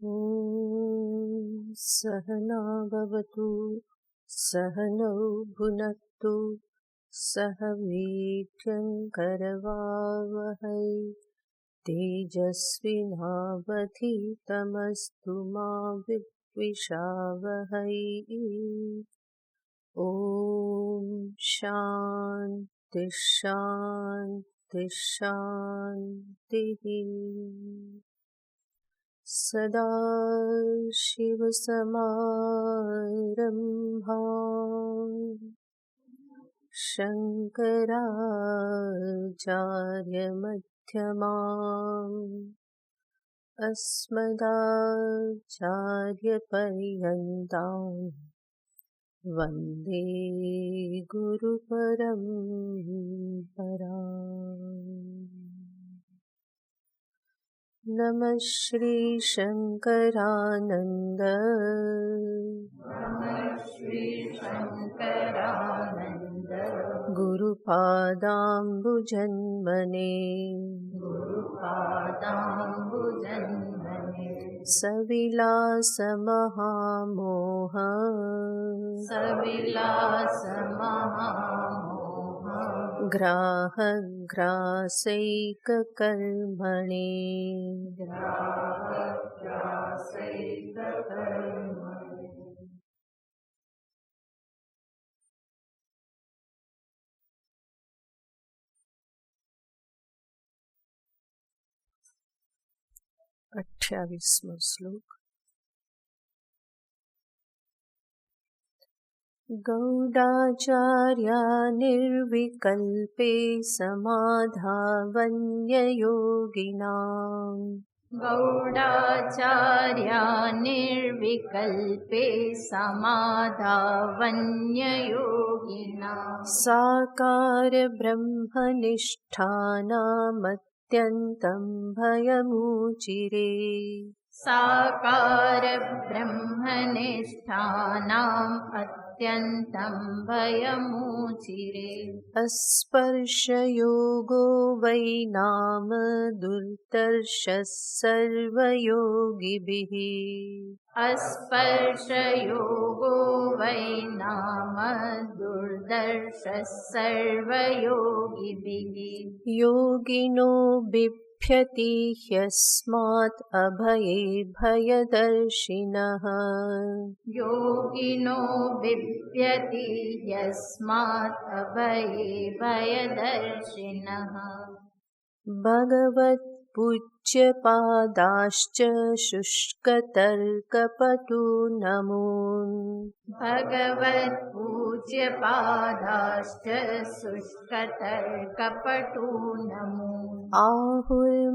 ॐ सहना भवतु सहनौ भुनक्तु सह वीर्यङ्करवावहै तेजस्विनावधीतमस्तु मा विद्विषावहै। ॐ शान्ति शान्ति शान्तिः। सदाशिवसमारम्भाम् शङ्कराचार्यमध्यमाम् अस्मदाचार्यपर्यन्ताम् वन्दे गुरुपरम्पराम्। नमः श्री शङ्करानन्द गुरुपादाम्बुजन्मने सविलासमहामोह ग्राहग्रासैककर्मणे अट्ठावीसमो श्लोक। गौडाचार्या निर्विकल्पे समाधावन्ययोगिनाम् गौडाचार्या निर्विकल्पे समाधावन्ययोगिनाम् साकार ब्रह्मनिष्ठानामत्यन्तं भयमुचिरे साकार ब्रह्मनिष्ठानाम् अत्यन्तं भयमुचिरे अस्पर्शयोगो वै नाम दुर्दर्शः सर्वयोगिभिः अस्पर्शयोगो वै नाम दुर्दर्शः सर्वयोगिभिः योगिनो बिभ्यति ह्यस्मात् अभये भयदर्शिनः योगिनो बिभ्यति यस्मात् अभये भयदर्शिनः भगवत्पूज्यपादाश्च शुष्कतर्कपटु नमून् भगवत्पूज्यपादाश्च शुष्कतर्कपटु नमून् आहुर्माध्यमिकान्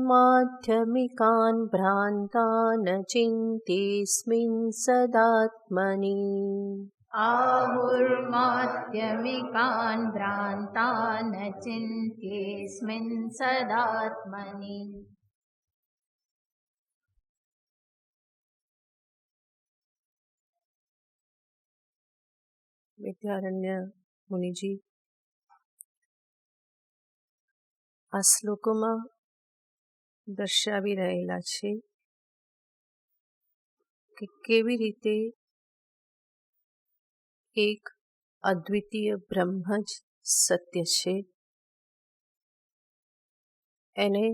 भ्रान्तान् चिन्तेऽस्मिन् सदात्मनि आहुर्माध्यमिकान् भ्रान्तान् चिन्त्येऽस्मिन् सदात्मनि વિદ્યારણ્ય મુનિજી આ શ્લોકોમાં દર્શાવી રહેલા છે કે કેવી રીતે એક અદ્વિતીય બ્રહ્મ જ સત્ય છે, એને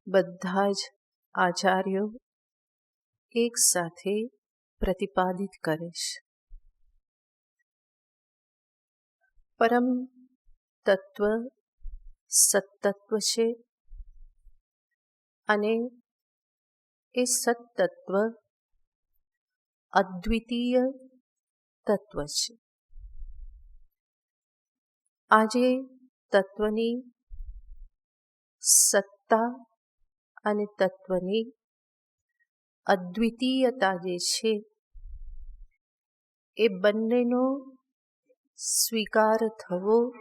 બધા જ આચાર્યો એક સાથે પ્રતિપાદિત કરે છે. પરમ તત્વ સત્તત્વ છે અને એ સત્તત્વ અદ્વિતીય તત્વ છે. આજે તત્વની સત્તા અને તત્વની અદ્વિતીયતા જે છે એ બંનેનો સ્વીકાર થવો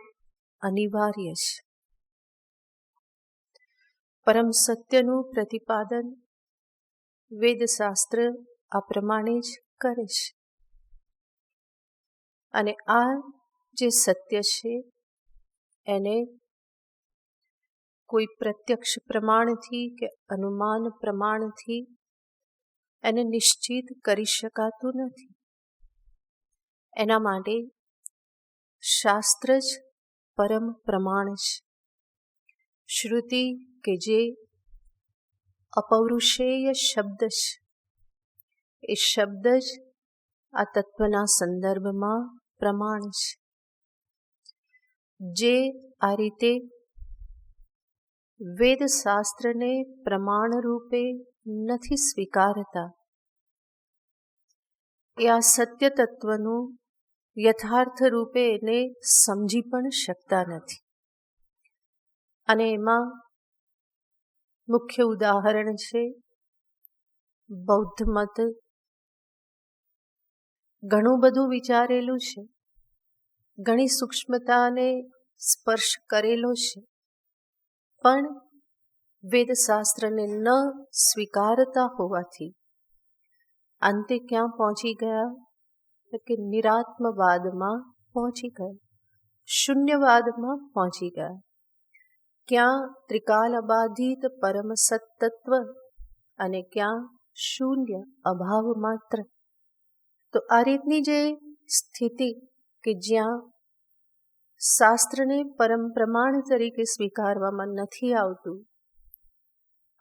અનિવાર્ય છે. પરમ સત્યનું પ્રતિપાદન વેદશાસ્ત્ર આ પ્રમાણે જ કરે છે અને આ જે સત્ય છે એને કોઈ પ્રત્યક્ષ પ્રમાણથી કે અનુમાન પ્રમાણથી એને નિશ્ચિત કરી શકાતું નથી. એના માટે શાસ્ત્ર જ પરમ પ્રમાણ છે. શ્રુતિ કે જે અપૌરુષેય શબ્દ છે, એ શબ્દ જ આ તત્વના સંદર્ભમાં પ્રમાણ છે. જે આ રીતે વેદશાસ્ત્રને પ્રમાણ રૂપે નથી સ્વીકારતા, એ આ સત્ય તત્વનું યથાર્થ રૂપે એને સમજી પણ શકતા નથી. અને એમાં મુખ્ય ઉદાહરણ છે બૌદ્ધ મત. ઘણું બધું વિચારેલું છે, ઘણી સૂક્ષ્મતાને સ્પર્શ કરેલો છે, પણ વેદશાસ્ત્રને ન સ્વીકારતા હોવાથી અંતે ક્યાં પહોંચી ગયા? કે નિરાત્મવાદમાં પહોંચી ગયા, શૂન્યવાદમાં પહોંચી ગયા. ક્યાં ત્રિકાલબાધિત પરમ સત્તત્વ અને ક્યાં શૂન્ય અભાવ માત્ર. તો આ રીતની જે સ્થિતિ કે જ્યાં શાસ્ત્રને પરમ પ્રમાણ તરીકે સ્વીકારવામાં નથી આવતું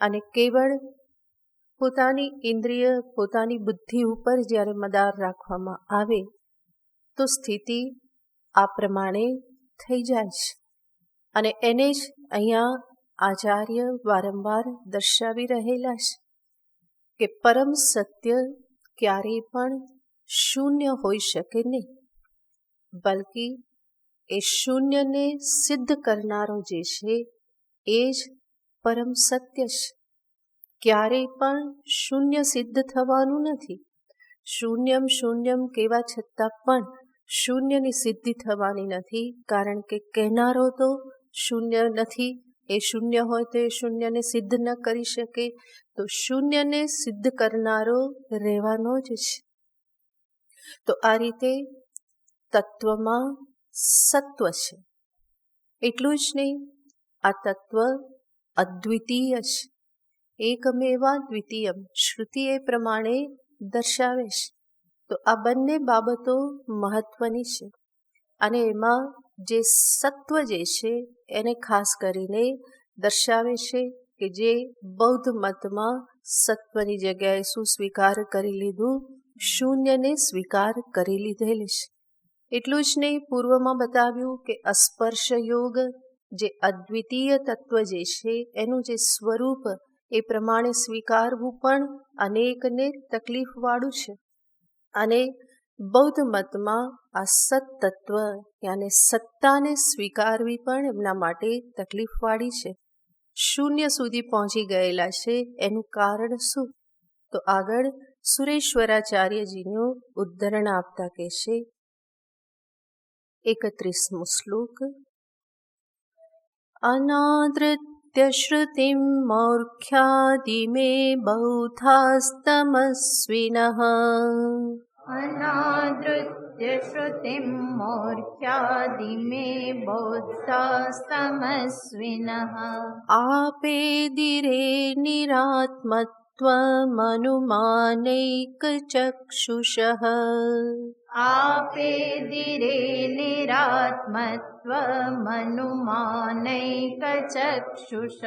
અને કેવળ પોતાની ઇન્દ્રિય, પોતાની બુદ્ધિ ઉપર જ્યારે મદાર રાખવામાં આવે તો સ્થિતિ આ પ્રમાણે થઈ જાય છે. અને એને જ અહીંયા આચાર્ય વારંવાર દર્શાવી રહેલા છે કે પરમ સત્ય ક્યારેય પણ શૂન્ય હોઈ શકે નહીં, બલ્કિ એ શૂન્યને સિદ્ધ કરનારો જે છે એ જ પરમ સત્ય છે. ક્યારેય પણ શૂન્ય સિદ્ધ થવાનું નથી. શૂન્યમ શૂન્યમ કહેવા છતાં પણ શૂન્યની સિદ્ધિ થવાની નથી, કારણ કે કહેનારો તો શૂન્ય નથી. એ શૂન્ય હોય તો એ શૂન્યને સિદ્ધ ન કરી શકે. તો શૂન્યને સિદ્ધ કરનારો રહેવાનો જ છે. તો આ રીતે તત્વમાં સત્વ છે. એટલું જ નહીં, આ તત્વ અદ્વિતીય છે. એકમેવા દ્વિતીયમ, શ્રુતિ એ પ્રમાણે દર્શાવે છે. તો આ બંને બાબતો મહત્વની છે. અને એમાં જે સત્વ જે છે એને ખાસ કરીને દર્શાવે છે કે જે બૌદ્ધ મતમાં સત્વની જગ્યાએ શું સ્વીકાર કરી લીધું? શૂન્યને સ્વીકાર કરી લીધેલી છે. એટલું જ નહીં, પૂર્વમાં બતાવ્યું કે અસ્પર્શ યોગ જે અદ્વિતીય તત્વ જે છે એનું જે સ્વરૂપ એ પ્રમાણે સ્વીકારવું પણ અનેકને તકલીફવાળું છે. અને બૌદ્ધ મતમાં આ સત્તત્વ યાને સત્તાને સ્વીકારવી પણ એમના માટે તકલીફવાળી છે. શૂન્ય સુધી પહોંચી ગયેલા છે. એનું કારણ શું? તો આગળ સુરેશ્વરાચાર્યજીનું ઉદ્ધરણ આપતા કહેશે, 31મો શ્લોક. અનાદૃત્ય શ્રુતિમ મૌર્ખ્યાદિમે બૌદ્ધાસ્તમસ્વિનઃ. અનાદૃત્ય શ્રુતિમ મૌર્ખ્યાદિમે બૌદ્ધાસ્તમસ્વિનઃ. આપેદિરે નિરાત્મત્વમનુમાનૈકચક્ષુષઃ. આપેદિરે નિરાત્મત્વમનુમાનૈકચક્ષુષઃ.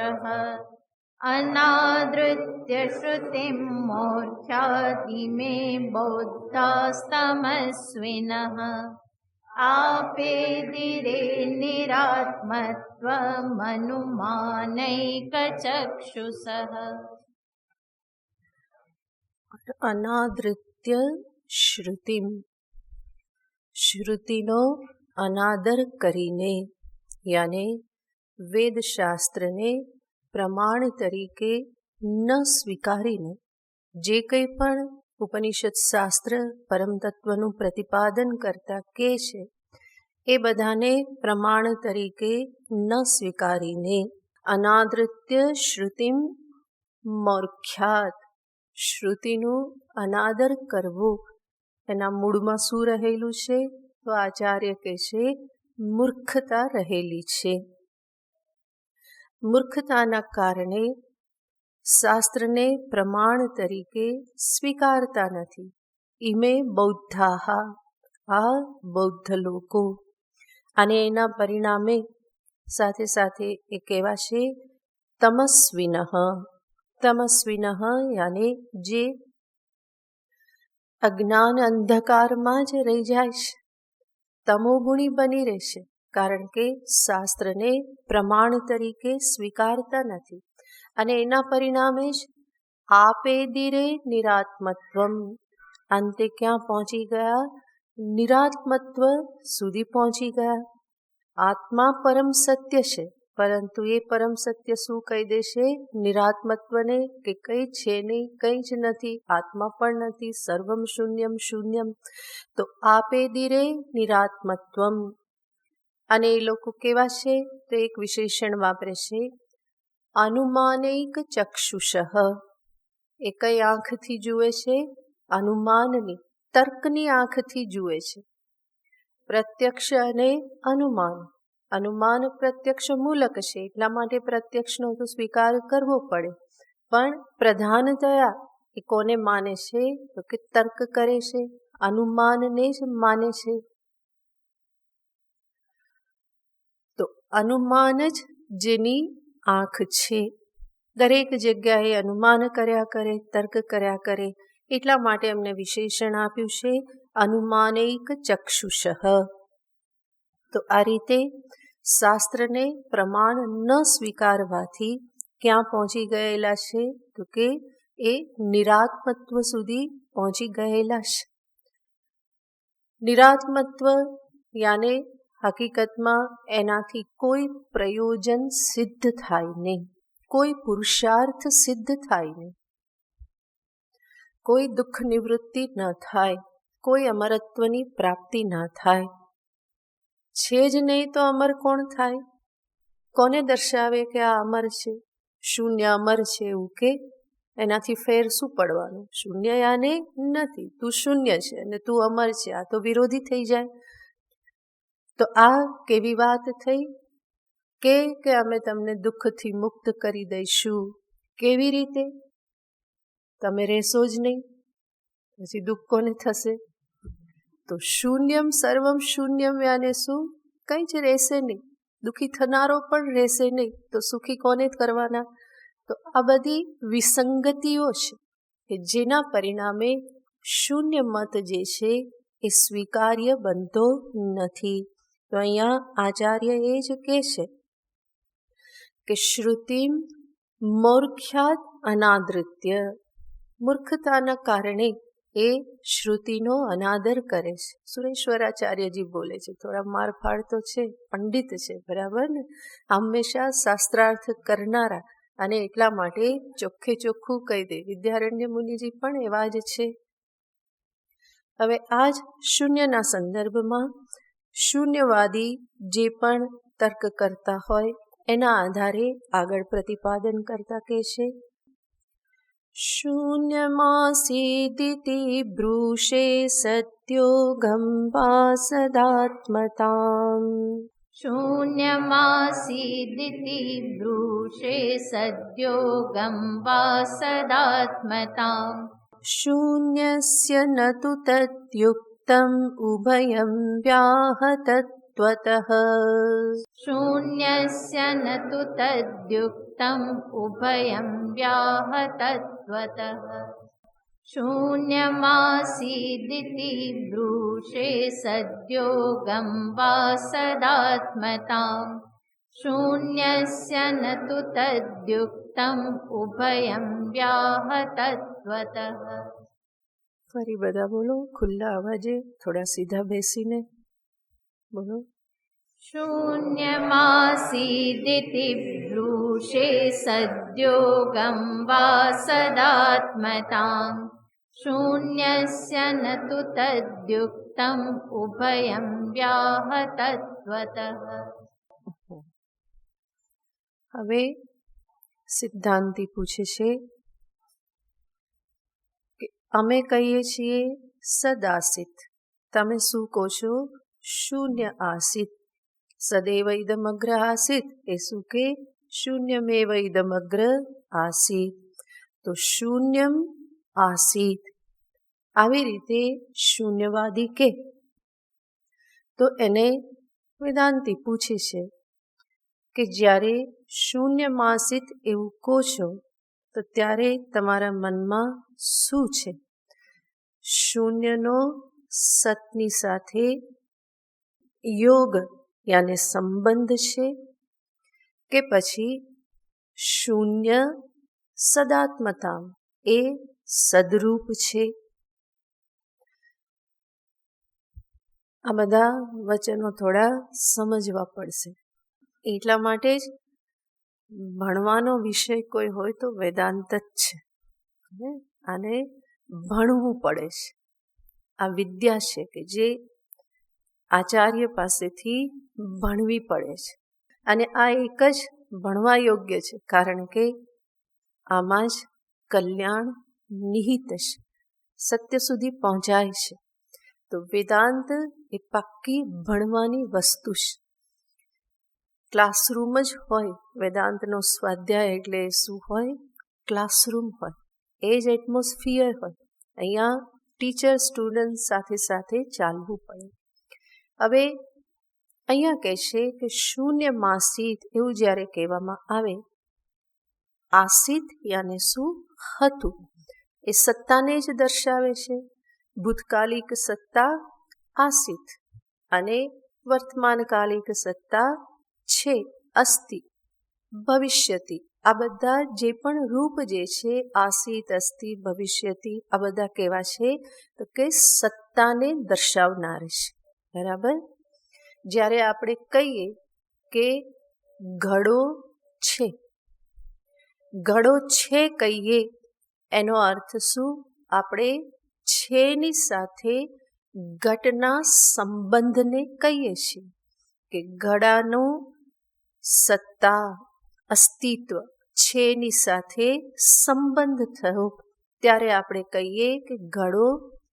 અનાદૃત્ય શ્રુતિમ મૌર્ખ્યાદિમે બૌદ્ધાસ્તમસ્વિનઃ. આપેદિરે નિરાત્મત્વમનુમાનૈકચક્ષુષઃ. અનાદૃત્ય શ્રુતિમ, શ્રુતિનો અનાદર કરીને યાને વેદશાસ્ત્રને પ્રમાણ તરીકે ન સ્વીકારીને જે કંઈ પણ ઉપનિષદ શાસ્ત્ર પરમતત્વનું પ્રતિપાદન કરતા કહે છે એ બધાને પ્રમાણ તરીકે ન સ્વીકારીને અનાદૃત્ય શ્રુતિમ મૌર્ખ્યાત, શ્રુતિનું અનાદર કરવું. એના મૂળમાં શું રહેલું છે? તો આચાર્ય કહે છે મૂર્ખતા રહેલી છે. મૂર્ખતાના કારણે શાસ્ત્રને પ્રમાણ તરીકે સ્વીકારતા નથી. ઇમે બૌદ્ધાહા, આ બૌદ્ધ લોકો. અને એના પરિણામે સાથે સાથે એ કહેવાશે તમસ્વિનઃ. તમસ્વિનઃ યાને જે અજ્ઞાન અંધકારમાં જ રહી જાય છે, તમોગુણી બની રહેશે, કારણ કે શાસ્ત્રને પ્રમાણ તરીકે સ્વીકારતા નથી. અને એના પરિણામે જ આપેદિરે નિરાત્મત્વમ, અંતે ક્યાં પહોંચી ગયા? નિરાત્મત્વ સુધી પહોંચી ગયા. આત્મા પરમ સત્ય છે, પરંતુ એ પરમ સત્ય શું કહી દેશે? નિરાત્મત્વને, કે કંઈ છે નહીં, કંઈ જ નથી, આત્મા પણ નથી, સર્વમ શૂન્યમ શૂન્યમ. તો આપેદિરે નિરાત્મત્વમ. અને એ લોકો કેવા છે? તો એક વિશેષણ વાપરે છે, અનુમાનૈક ચક્ષુષ. એ કઈ આંખથી જુએ છે? અનુમાનની, તર્કની આંખથી જુએ છે. પ્રત્યક્ષ અને અનુમાન. અનુમાન પ્રત્યક્ષ મૂલક છે, એટલા માટે પ્રત્યક્ષનો તો સ્વીકાર કરવો પડે. પણ પ્રધાનતયા એ કોને માને છે? તો કે તર્ક કરે છે, અનુમાનને જ માને છે. તો અનુમાન જ જેની આંખ છે. દરેક જગ્યાએ અનુમાન કર્યા કરે, તર્ક કર્યા કરે, એટલા માટે એમને વિશેષણ આપ્યું છે અનુમાનૈક ચક્ષુષ. તો આ રીતે શાસ્ત્રને પ્રમાણ ન સ્વીકારવાથી ક્યાં પહોંચી ગયેલા છે? તો કે એ નિરાત્મત્વ સુધી પહોંચી ગયેલા છે. નિરાત્મત્વ યાને હકીકતમાં એનાથી કોઈ પ્રયોજન સિદ્ધ થાય નહીં, કોઈ પુરુષાર્થ સિદ્ધ થાય નહીં, કોઈ દુઃખ નિવૃત્તિ ન થાય, કોઈ અમરત્વની પ્રાપ્તિ ન થાય. છે જ નહીં તો અમર કોણ થાય? કોને દર્શાવે કે આ અમર છે? શૂન્ય અમર છે એવું કે એનાથી ફેર શું પડવાનું? શૂન્ય યાને નથી, તું શૂન્ય છે અને તું અમર છે, આ તો વિરોધી થઈ જાય. તો આ કેવી વાત થઈ કે અમે તમને દુઃખથી મુક્ત કરી દઈશું. કેવી રીતે? તમે રહેશો જ નહીં, પછી દુઃખ કોને થશે? તો શૂન્યમ સર્વમ શૂન્યમ યાને શું? કંઈ જ રહેશે નહીં, દુઃખી થનારો પણ રહેશે નહીં, તો સુખી કોને કરવાના? તો આ બધી વિસંગતિઓ છે કે જેના પરિણામે શૂન્ય મત જે છે એ સ્વીકાર્ય બનતો નથી. તો અહીંયા આચાર્ય એ જ કહે છે કે શ્રુતિમ મૂર્ખ્યાત અનાદૃત્ય. મૂર્ખતાના કારણે એ શ્રુતિનો અનાદર કરે છે. સુરેશ્વરાચાર્યજી બોલે છે, થોડા મારફાડ તો છે, પંડિત છે, બરાબર ને, હંમેશા શાસ્ત્રાર્થ કરનારા, અને એટલા માટે ચોખ્ખે ચોખ્ખું કહી દે. વિદ્યારણ્ય મુનિજી પણ એવા જ છે. હવે આ જ શૂન્યના સંદર્ભમાં શૂન્યવાદી જે પણ તર્ક કરતા હોય એના આધારે આગળ પ્રતિપાદન કરતા કહે છે, શૂન્યમાસીદિતિ બ્રૂષે સત્યોગમ વા સદાત્મતામ. શૂન્યમાસીદિતિ બ્રૂષે સદ્યોગમ વા સદાત્મતામ. શૂન્યસ્ય ન તુ તદ્યુક્તમ ઉભયં વ્યાહતત્વતઃ. શૂન્યસ્ય ન તુ તદ્યુક્તમ ઉભયં વ્યાહતત્વતઃ. શૂન્યમાસીદિતિ બ્રૂષે સદ્યોગમ વા સદાત્મતામ. શૂન્યસ્ય ન તુ તદ્યુક્તમ ઉભયં વ્યાહતત્વતઃ. ફરી બધા બોલો, ખુલ્લા અવાજે, થોડા સીધા બેસીને બોલો. શૂન્યમાસીદિતિ બ્રૂષે સદ્યોગમ વા સદાત્મતામ. શૂન્યસ્ય ન તુ તદ્યુક્તમ ઉભયં વ્યાહતત્વતઃ. હવે સિદ્ધાંતી પૂછે છે કે અમે કહીએ છીએ સદાસિત, તમે શું કહો છો? શૂન્ય આસિત. સદૈવ ઇદમગ્ર આસિત એ શું કે? શૂન્યમેવ ઇદમગ્ર આસિત. તો શૂન્યમ આસીત. આવી રીતે શૂન્યવાદી કે તો એને વેદાંતિ પૂછે છે કે જ્યારે શૂન્યમાસિત એવું કહો છો તો ત્યારે તમારા મનમાં શું છે? શૂન્યનો સતની સાથે યોગ યાને સંબંધ છે કે પછી શૂન્ય સદાત્મતા એ સદરૂપ છે? આ બધા વચનો થોડા સમજવા પડશે. એટલા માટે જ ભણવાનો વિષય કોઈ હોય તો વેદાંત જ છે. આને ભણવું પડે છે. આ વિદ્યા છે કે જે આચાર્ય પાસેથી ભણવી પડે છે. અને આ એક જ ભણવા યોગ્ય છે, કારણ કે આમાં જ કલ્યાણ નિહિત છે, સત્ય સુધી પહોંચાય છે. તો વેદાંત એ પાક્કી ભણવાની વસ્તુ છે. ક્લાસરૂમ જ હોય. વેદાંતનો સ્વાધ્યાય એટલે શું હોય? ક્લાસરૂમ હોય. એ જ એટમોસ્ફિયર હોય. અહીંયા ટીચર સ્ટુડન્ટ સાથે સાથે ચાલવું પડે. હવે અહીંયા કહે છે કે શૂન્યમાસિત એવું જ્યારે કહેવામાં આવે, આસિત યાને શું હતું એ સત્તાને જ દર્શાવે છે. ભૂતકાલિક સત્તા આસિત અને વર્તમાનકાલિક સત્તા છે અસ્તિ, ભવિષ્યતિ. આ બધા જે પણ રૂપ જે છે આસિત, અસ્તિ, ભવિષ્યતિ, આ બધા કેવા છે તો કે સત્તાને દર્શાવનાર છે. બરાબર. જ્યારે આપણે કહીએ કે ઘડો છે, ઘડો છે કહીએ એનો અર્થ શું? આપણે છેની સાથે ઘટના સંબંધને કહીએ છીએ કે ઘડાનો સત્તા, અસ્તિત્વ છેની સાથે સંબંધ થયો ત્યારે આપણે કહીએ કે ઘડો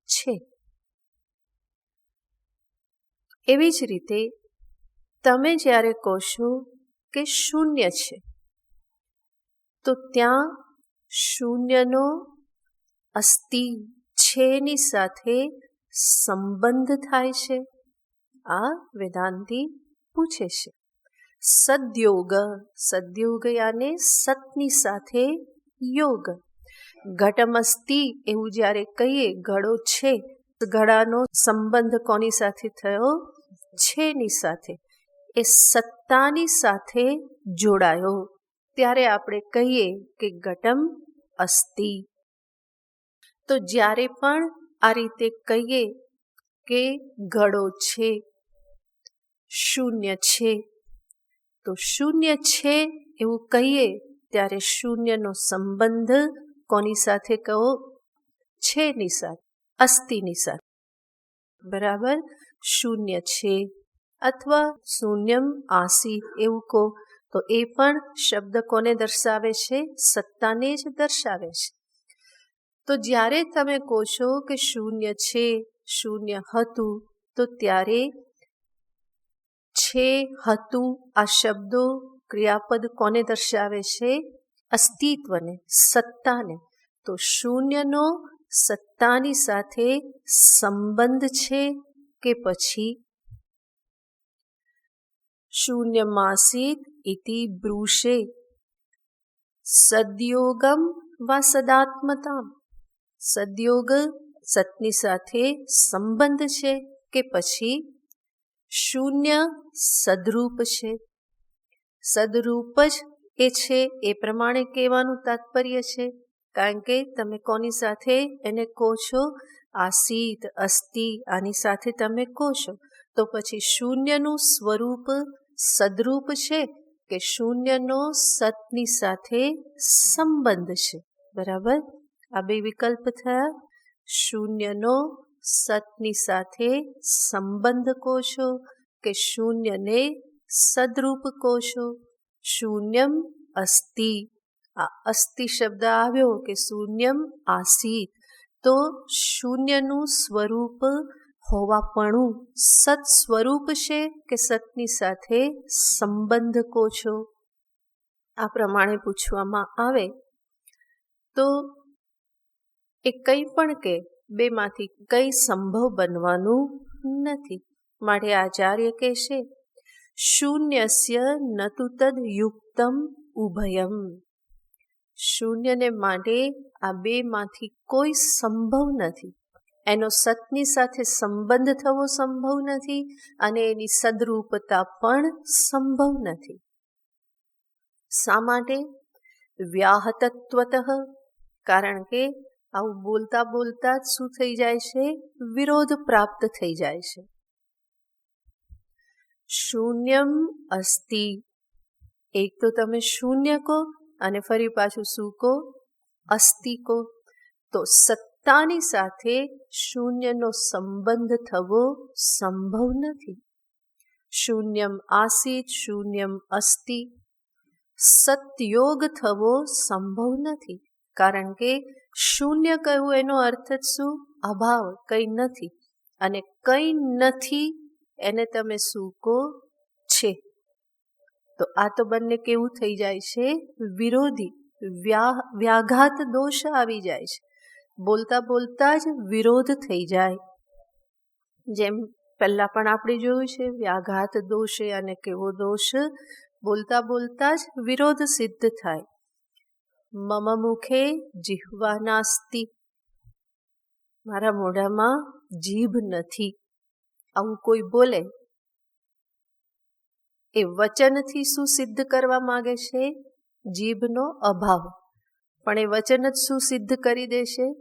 છે. એવી જ રીતે તમે જ્યારે કહો છો કે શૂન્ય છે તો ત્યાં શૂન્યનો અસ્તિ છેની સાથે સંબંધ થાય છે. આ વેદાંતિ પૂછે છે. સદયોગ, સદયોગ યાને સતની સાથે યોગ. ઘટમસ્તિ એવું જ્યારે કહીએ ઘડો છે, ઘડાનો સંબંધ કોની સાથે થયો? છેની સાથે. એ સત્તાની સાથે જોડાયો ત્યારે આપણે કહીએ કે ઘટમ અસ્તિ. તો જ્યારે પણ આ રીતે કહીએ કે ઘડો છે, શૂન્ય છે, તો શૂન્ય છે એવું કહીએ ત્યારે શૂન્યનો સંબંધ કોની સાથે કહો? છેની સાથે, અસ્તિની સાથે. બરાબર. શૂન્ય છે અથવા શૂન્યમ આસિત એવું કહો તો એ પણ શબ્દ કોને દર્શાવે છે? સત્તાને જ દર્શાવે છે. તો જ્યારે તમે કહો છો કે શૂન્ય છે, શૂન્ય હતું, તો ત્યારે છે, હતું આ શબ્દો ક્રિયાપદ કોને દર્શાવે છે? અસ્તિત્વને, સત્તાને. તો શૂન્યનો સત્તાની સાથે સંબંધ છે કે પછી શૂન્યમાસિત ઇતિ બ્રૂષે સદયોગમ વા સદાત્મતામ. સદયોગ સતની સાથે સંબંધ છે કે પછી શૂન્ય સદરૂપ છે. સદરૂપ જ એ છે એ પ્રમાણે કહેવાનું તાત્પર્ય છે, કારણ કે તમે કોની સાથે એને કહો છો? આસિત, અસ્તિ, આની સાથે તમે કહો છો. તો પછી શૂન્યનું સ્વરૂપ સદરૂપ છે કે શૂન્યનો સતની સાથે સંબંધ છે? બરાબર. આ બે વિકલ્પ થયા. શૂન્યનો સતની સાથે સંબંધ કહો છો કે શૂન્યને સદરૂપ કહો છો? શૂન્યમ અસ્તિ. આ અસ્તિ શબ્દ આવ્યો કે શૂન્યમ આસિત, તો શૂન્યનું સ્વરૂપ હોવાપણું સત સ્વરૂપ છે કે સતની સાથે સંબંધ કહો છો? આ પ્રમાણે પૂછવામાં આવે તો એ કંઈ પણ કે બેમાંથી કંઈ સંભવ બનવાનું નથી. માટે આચાર્ય કહેશે શૂન્યસ્ય નતુ તદ યુક્તમ ઉભયમ. શૂન્યને માટે આ બેમાંથી કોઈ સંભવ નથી. એનો સતની સાથે સંબંધ થવો સંભવ નથી અને એની સદરૂપતા પણ સંભવ નથી. શા માટે? વ્યાહતત્વતઃ. કારણ કે આવું બોલતા બોલતા જ શું થઈ જાય છે? વિરોધ પ્રાપ્ત થઈ જાય છે. શૂન્યમ અસ્તિ. એક તો તમે શૂન્ય કહો અને ફરી પાછું શું કહો? અસ્તિ કહો. તો સત્તાની સાથે શૂન્યનો સંબંધ થવો સંભવ નથી. શૂન્યમ આસીત, શૂન્યમ અસ્તિ. સતયોગ થવો સંભવ નથી. કારણ કે શૂન્ય કહેવું એનો અર્થ જ શું? અભાવ, કંઈ નથી. અને કંઈ નથી એને તમે શું કહો? છે. તો આ તો બંને કેવું થઈ જાય છે? વિરોધી. વ્યાઘાત દોષ આવી જાય છે. બોલતા બોલતા જ વિરોધ થઈ જાય. જેમ પહેલા પણ આપણે જોયું છે, વ્યાઘાત દોષ અને કેવો દોષ? બોલતા બોલતા જ વિરોધ સિદ્ધ થાય. મમ મુખે જિહ્વા નાસ્તિ. મારા મોઢામાં જીભ નથી. આવું કોઈ બોલે એ વચનથી શું સિદ્ધ કરવા માંગે છે? જીભનો અભાવ. પણ એ વચન જ શું સિદ્ધ કરી દેશે?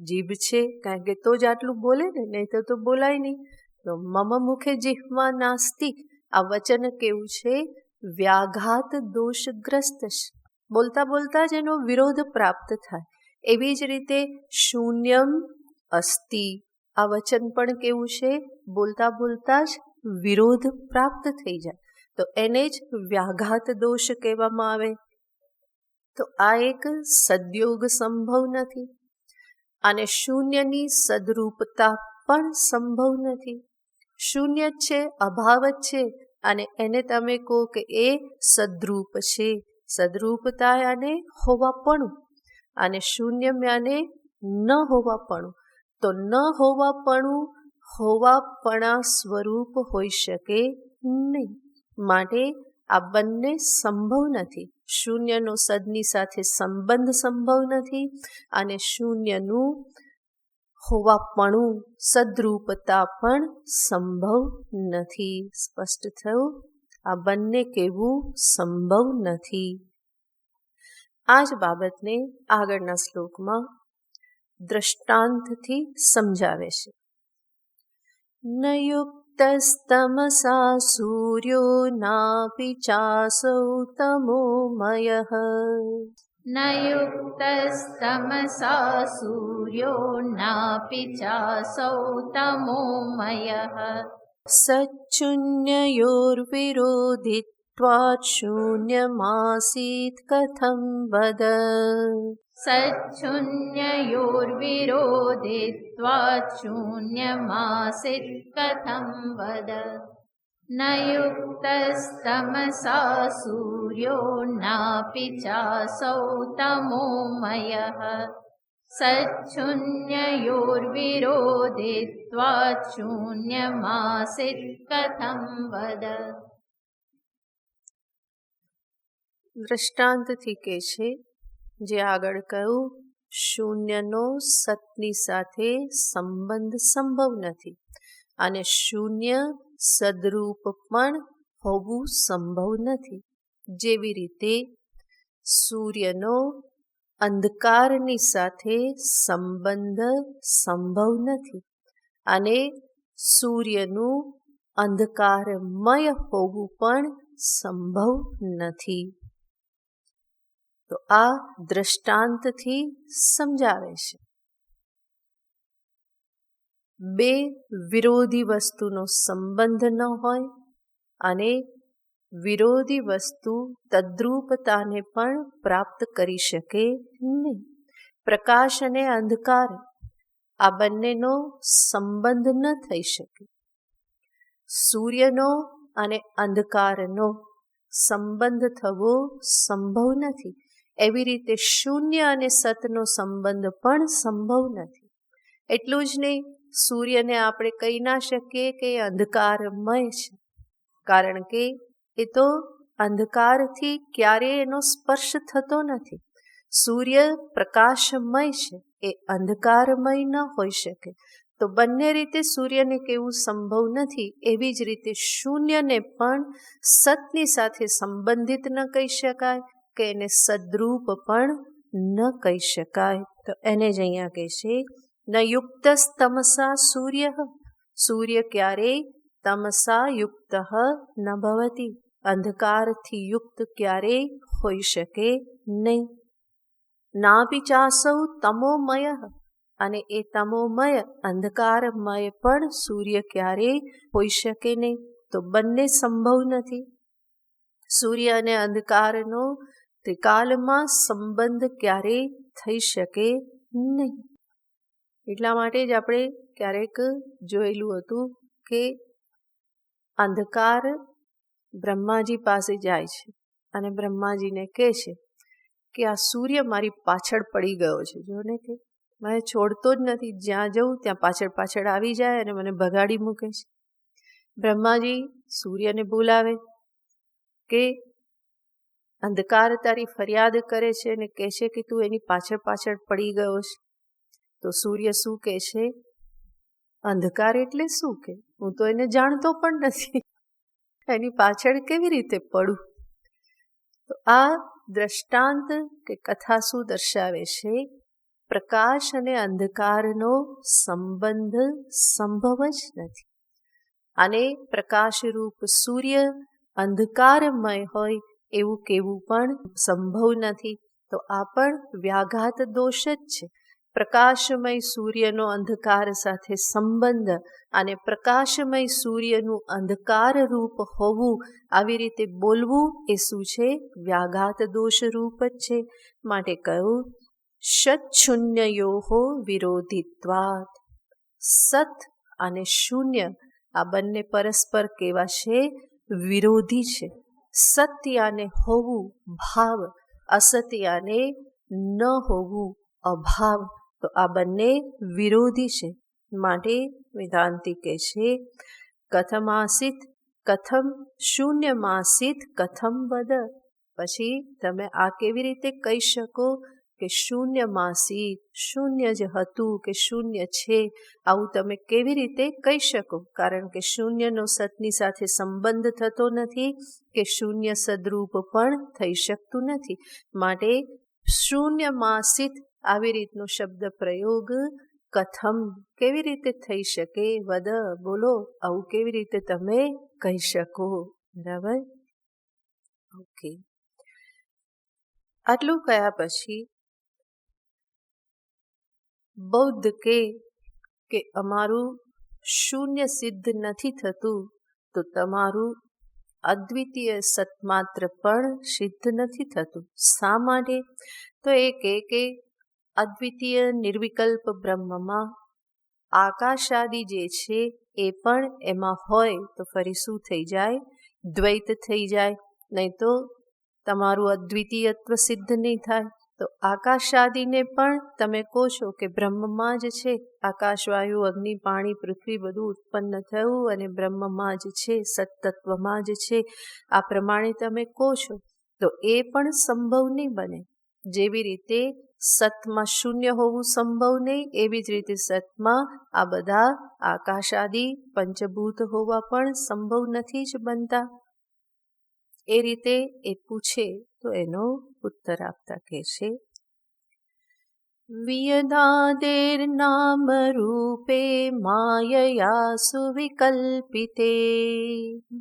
જીભ છે, કારણ કે તો જ આટલું બોલે ને, નહીં તો બોલાય નહીં. તો મમ મુખે જિહ્વા નાસ્તિ. આ વચન કેવું છે? વ્યાઘાત દોષગ્રસ્ત છે. બોલતા બોલતા જ એનો વિરોધ પ્રાપ્ત થાય. એવી જ રીતે શૂન્યમ અસ્તિ. આ વચન પણ કેવું છે? બોલતા બોલતા જ વિરોધ પ્રાપ્ત થઈ જાય. તો એને જ વ્યાઘાત દોષ કહેવામાં આવે. તો આ એક સદયોગ સંભવ નથી. અને શૂન્યની સદરૂપતા પણ સંભવ નથી. શૂન્ય જ છે, અભાવ જ છે, અને એને તમે કહો કે એ સદરૂપ છે. સદરૂપતા અને હોવાપણું, અને શૂન્ય અને ન હોવાપણું. તો ન હોવાપણું હોવાપણા સ્વરૂપ હોઈ શકે નહીં. માટે આ બંને સંભવ નથી. શૂન્યનો સદની સાથે સંબંધ સંભવ નથી અને શૂન્યનું હોવાપણું, સદરૂપતા પણ સંભવ નથી. સ્પષ્ટ થયું? આ બંને કહેવું સંભવ નથી. આ જ બાબતને આગળના શ્લોકમાં દ્રષ્ટાંતથી સમજાવે છે. ન યુક્તસ્તમસા સૂર્યો નાપી ચાસૌ તમોમયઃ. ન યુક્તસ્તમસા સૂર્યો નાપી ચાસૌ તમોમયઃ. સચ્છુન્યયોર્વિરોધિત્વાत् શૂન્યમાસીત કથં વદ. સચ્છુન્યયોર્વિરોધિત્વાत् શૂન્યમાસીત કથં વદ. ન યુક્તસ્તમસા સૂર્યો નાપી ચાસૌ તમોમયઃ. સચ્છુન્યયોર્વિરોધિત્વાत् શૂન્યમાસીત કથં વદ. દ્રષ્ટાંતથી કહે છે, જે આગળ કહ્યું, શૂન્યનો સતની સાથે સંબંધ સંભવ નથી અને શૂન્ય સદરૂપ પણ હોવું સંભવ નથી. જેવી રીતે સૂર્યનો અંધકારની સાથે સંબંધ સંભવ નથી અને સૂર્યનું અંધકારમય હોવું પણ સંભવ નથી. તો આ દ્રષ્ટાંતથી સમજાવે છે. બે વિરોધી વસ્તુનો સંબંધ ન હોય અને વિરોધી વસ્તુ તદ્રૂપતાને પણ પ્રાપ્ત કરી શકે નહીં. પ્રકાશ અને અંધકાર આ બંનેનો સંબંધ ન થઈ શકે. સૂર્યનો અને અંધકારનો સંબંધ થવો સંભવ નથી. એવી રીતે શૂન્ય અને સતનો સંબંધ પણ સંભવ નથી. એટલું જ નહીં, સૂર્યને આપણે કહી ના શકીએ કે એ અંધકારમય છે, કારણ કે એ તો અંધકારથી ક્યારેય એનો સ્પર્શ થતો નથી. સૂર્ય પ્રકાશમય છે, એ અંધકારમય ન હોઈ શકે. તો બંને રીતે સૂર્યને કહેવું સંભવ નથી. એવી જ રીતે શૂન્યને પણ સતની સાથે સંબંધિત ન કહી શકાય કે એને સદ્રૂપ પણ ન કહી શકાય. તો એને જ અહીંયા કહે છે, ન યુક્તસ્તમસા સૂર્ય, સૂર્ય ક્યારેય તમસા યુક્ત ન ભવતી, અંધકારથી યુક્ત ક્યારેય હોઈ શકે નહીં. નાપી ચાસૌ તમોમય, અને એ તમોમય અંધકારમય પણ સૂર્ય ક્યારેય હોઈ શકે નહીં. તો બંને સંભવ નથી. સૂર્ય અને અંધકારનો ત્રિકાલમાં સંબંધ ક્યારેય થઈ શકે નહીં. એટલા માટે જ આપણે ક્યારેક જોયેલું હતું કે અંધકાર બ્રહ્માજી પાસે જાય છે અને બ્રહ્માજીને કહે છે કે આ સૂર્ય મારી પાછળ પડી ગયો છે, જો ને કે મને છોડતો જ નથી, જ્યાં જઉં ત્યાં પાછળ પાછળ આવી જાય અને મને ભગાડી મૂકે છે. બ્રહ્માજી સૂર્યને બોલાવે કે અંધકાર તારી ફરિયાદ કરે છે અને કહે છે કે તું એની પાછળ પાછળ પડી ગયો છે. તો સૂર્ય શું કહે છે? અંધકાર એટલે શું? કે હું તો એને જાણતો પણ નથી, એની પાછળ કેવી રીતે પડું? તો આ દ્રષ્ટાંત કે કથા શું દર્શાવે છે? પ્રકાશ અને અંધકારનો સંબંધ સંભવ જ નથી. અને પ્રકાશરૂપ સૂર્ય અંધકારમય હોય એવું કહેવું પણ સંભવ નથી. તો આ પણ વ્યાઘાત દોષ જ છે. પ્રકાશમય સૂર્યનો અંધકાર સાથે સંબંધ અને પ્રકાશમય સૂર્યનું અંધકાર રૂપ હોવું, આવી રીતે બોલવું એ શું છે? વ્યાઘાત દોષ રૂપ જ છે. માટે કહ્યું સચ્છુન્યયોહો વિરોધિત્વાત. સત અને શૂન્ય આ બંને પરસ્પર કેવા છે? વિરોધી છે. સત્યાને હોવું ભાવ, અસત્યાને ન હોવું અભાવ. તો આ બંને વિરોધી છે. માટે વેદાંતિ કહે છે કથમાસિત કથમ શૂન્યમાસિત કથમ વદ. પછી તમે આ કેવી રીતે કહી શકો કે શૂન્યમાસિત, શૂન્ય જ હતું કે શૂન્ય છે, આવું તમે કેવી રીતે કહી શકો? કારણ કે શૂન્યનો સતની સાથે સંબંધ થતો નથી કે શૂન્ય સદરૂપ પણ થઈ શકતું નથી. માટે શૂન્યમાસિત આવી રીતનો શબ્દ પ્રયોગ કથમ કેવી રીતે થઈ શકે? વદ, બોલો, આવું કેવી રીતે તમે કહી શકો? બરાબર, ઓકે. આટલું કયા પછી બૌદ્ધ કે અમારું શૂન્ય સિદ્ધ નથી થતું, તો તમારું અદ્વિતીય સત્માત્ર પણ સિદ્ધ નથી થતું. શા માટે? તો એ કે અદ્વિતીય નિર્વિકલ્પ બ્રહ્મમાં આકાશાદિ જે છે એ પણ એમાં હોય તો ફરી શું થઈ જાય? દ્વૈત થઈ જાય. નહીં તો તમારું અદ્વિતીયત્વ સિદ્ધ નહીં થાય. તો આકાશાદિને પણ તમે કહો છો કે બ્રહ્મમાં જ છે, આકાશ, વાયુ, અગ્નિ, પાણી, પૃથ્વી બધું ઉત્પન્ન થયું અને બ્રહ્મમાં જ છે, સત્તત્વમાં જ છે, આ પ્રમાણે તમે કહો છો, તો એ પણ સંભવ નહીં બને. જેવી રીતે સતમાં શૂન્ય હોવું સંભવ નહીં, એવી જ રીતે સતમાં આ બધા આકાશાદિ પંચભૂત હોવા પણ સંભવ નથી જ બનતા. એ રીતે એ પૂછે તો એનો ઉત્તર આપતા કહે છે વિયદાદેર નામ રૂપે માયયા સુવિકલ્પિતે.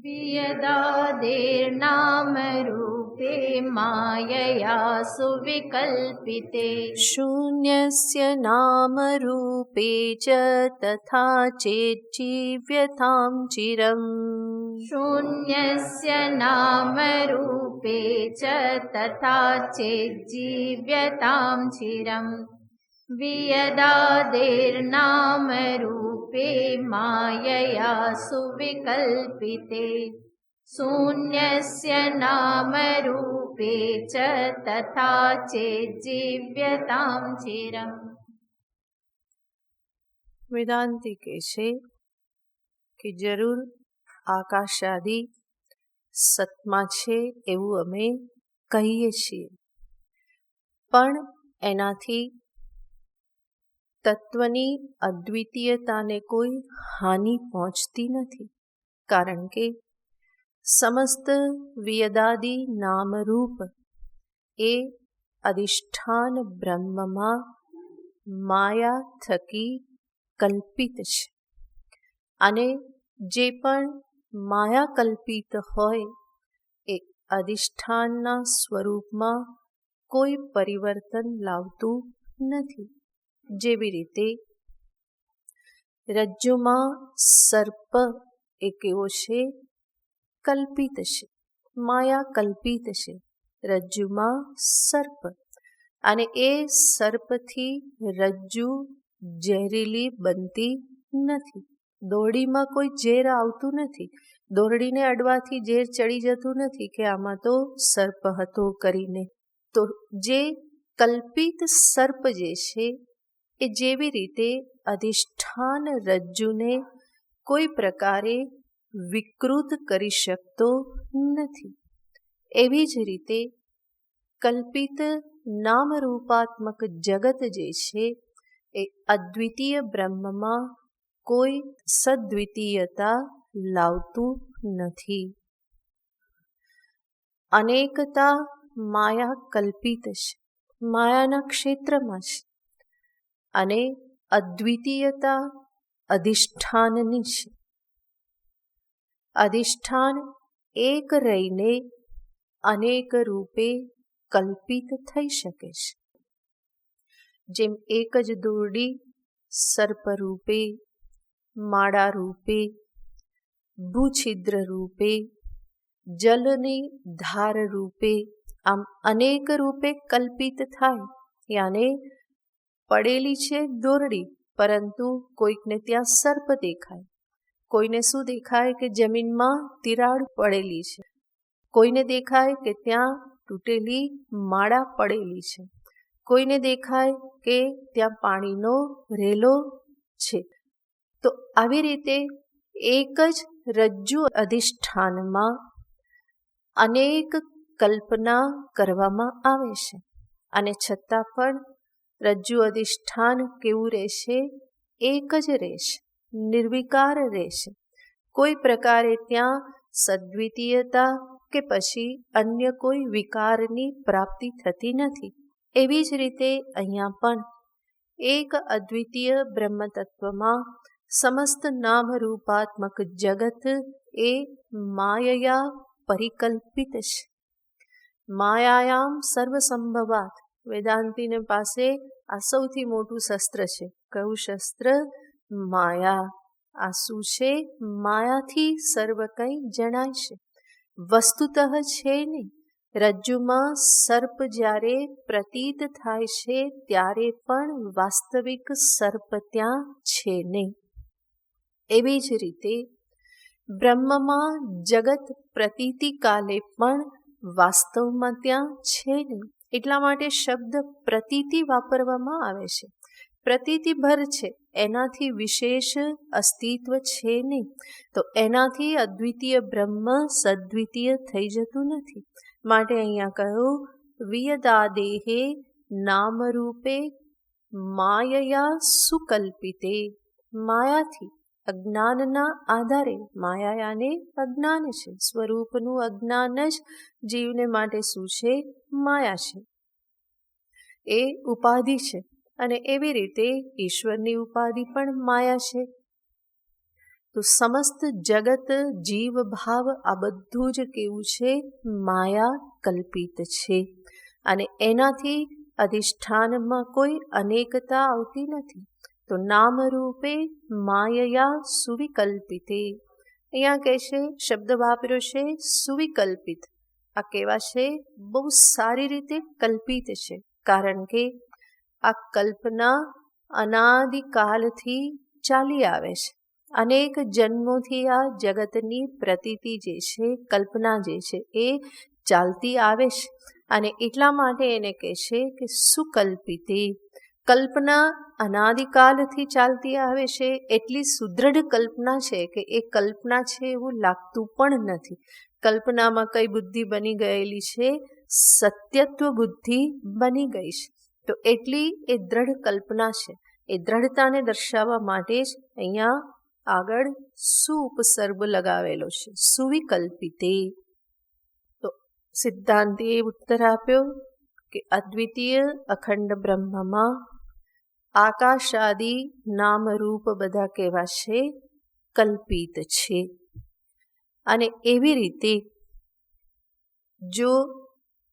વિયદાદેર નામ રૂપે માયયા સુવિકલ્પિતે. શૂન્યસ્ય નામ રૂપે ચ તથા ચેજીવ્યતામ ચિરમ. શૂન્યસ્ય નામ રૂપે ચ તથા ચેજીવ્યતામ ચિરમ. વિયદાદેર નામ રૂપે માયયા સુવિકલ્પિતે. शून्यस्य नामरूपे च तथा चेज्जीव्यतां चिरम्। વેદાંતિ કહે છે કે જરૂર આકાશાદિ સતમાં છે એવું અમે કહીએ છીએ, પણ એનાથી તત્વની અદ્વિતીયતાને કોઈ હાનિ પહોંચતી નથી, કારણ કે સમસ્ત વેદાદિ નામરૂપ એ અધિષ્ઠાન બ્રહ્મમાં માયા થકી કલ્પિત છે, અને જે પણ માયા કલ્પિત હોય એ અધિષ્ઠાનના સ્વરૂપમાં કોઈ પરિવર્તન લાવતું નથી. જેવી રીતે રજ્જુમાં સર્પ એ કેવો છે? કલ્પિત છે, માયા કલ્પિત છે રજ્જુમાં સર્પ, અને એ સર્પથી રજ્જુ ઝેરીલી બનતી નથી. દોરડીમાં કોઈ ઝેર આવતું નથી, દોરડીને અડવાથી ઝેર ચડી જતું નથી કે આમાં તો સર્પ હતો કરીને. તો જે કલ્પિત સર્પ જે છે એ જેવી રીતે અધિષ્ઠાન રજ્જુને કોઈ પ્રકારે વિકૃત કરી શકતો નથી, એવી જ રીતે કલ્પિત નામરૂપાત્મક જગત જે છે એ અદ્વિતીય બ્રહ્મમાં કોઈ સદ્વિતીયતા લાવતું નથી. અનેકતા માયા કલ્પિત છે, માયાના ક્ષેત્રમાં છે, અને અદ્વિતીયતા અધિષ્ઠાનની છે. અધિષ્ઠાન એક રહીને અનેક રૂપે કલ્પિત થઈ શકે છે. જેમ એક જ દોરડી સર્પ રૂપે, માળા રૂપે, ભૂછિદ્ર રૂપે, જલની ધાર રૂપે, આમ અનેક રૂપે કલ્પિત થાય. યાને પડેલી છે દોરડી, પરંતુ કોઈકને ત્યાં સર્પ દેખાય, કોઈને શું દેખાય કે જમીનમાં તિરાડ પડેલી છે, કોઈને દેખાય કે ત્યાં તૂટેલી માળા પડેલી છે, કોઈને દેખાય કે ત્યાં પાણીનો રેલો છે. તો આવી રીતે એક જ રજ્જુ અધિષ્ઠાનમાં અનેક કલ્પના કરવામાં આવે છે, અને છતાં પણ રજ્જુ અધિષ્ઠાન કેવું રહેશે? એક જ રહેશે, નિર્વિકાર રહેશે. કોઈ પ્રકારે ત્યાં સદ્વિતીયતા કે પછી અન્ય કોઈ વિકારની પ્રાપ્તિ થતી નથી. એવી જ રીતે અહીંયા પણ એક અદ્વિતીય બ્રહ્મ તત્વમાં સમસ્ત નામરૂપાત્મક જગત એ માયયા પરિકલ્પિત છે. માયાયામ સર્વસંભવાત. વેદાંતિને પાસે આ સૌથી મોટું શસ્ત્ર છે. કયું શસ્ત્ર? માયા. આ શું છે? માયાથી સર્વ કંઈ જણાય છે, વસ્તુતઃ છે નહીં. રજ્જુમાં સર્પ જ્યારે પ્રતીત થાય છે ત્યારે પણ વાસ્તવિક સર્પ ત્યાં છે નહીં. એવી જ રીતે બ્રહ્મમાં જગત પ્રતીતિ કાલે પણ વાસ્તવમાં ત્યાં છે નહીં. એટલા માટે શબ્દ પ્રતીતિ વાપરવામાં આવે છે. પ્રતીતિભર છે, એનાથી વિશેષ અસ્તિત્વ છે નહીં. તો એનાથી અદ્વિતીય બ્રહ્મ સદ્વિતીય થઈ જતું નથી. માટે અહીંયા કહ્યું વિયદાદેહે નામરૂપે માયયા સુકલ્પિતે. માયાથી, અજ્ઞાનના આધારે, માયાને અજ્ઞાન છે, સ્વરૂપનું અજ્ઞાન જ જીવને માટે શું છે? માયા છે, એ ઉપાધિ છે. અને એવી રીતે ઈશ્વરની ઉપાધિ પણ માયા છે. તો સમસ્ત જગત, જીવ ભાવ, આ બધું જ કેવું છે? માયા કલ્પિત છે. અને એનાથી અધિષ્ઠાનમાં કોઈ અનેકતા આવતી નથી. તો નામરૂપે માયયા સુવિકલ્પિતે. અહીંયા કહે છે, શબ્દ વાપર્યો છે સુવિકલ્પિત. આ કેવા છે? બહુ સારી રીતે કલ્પિત છે, કારણ કે આ કલ્પના અનાદિકાલથી ચાલી આવે છે. અનેક જન્મોથી આ જગતની પ્રતીતિ જે છે, કલ્પના જે છે એ ચાલતી આવે છે, અને એટલા માટે એને કહેશે કે સુકલ્પિતે. કલ્પના અનાદિકાલથી ચાલતી આવે છે, એટલી સુદૃઢ કલ્પના છે કે એ કલ્પના છે એવું લાગતું પણ નથી. કલ્પનામાં કઈ બુદ્ધિ બની ગયેલી છે? સત્યત્વ બુદ્ધિ બની ગઈ છે. તો એટલી એ દ્રઢ કલ્પના છે. એ દ્રઢતાને દર્શાવવા માટે જ અહીંયા આગળ ઉપસર્ગ લગાવેલો છે, સુવિકલ્પિતે. તો સિદ્ધાંતિએ ઉત્તર આપ્યો કે અદ્વિતીય અખંડ બ્રહ્મમાં આકાશાદી નામ રૂપ બધા કેવા છે? કલ્પિત છે. અને એવી રીતે જો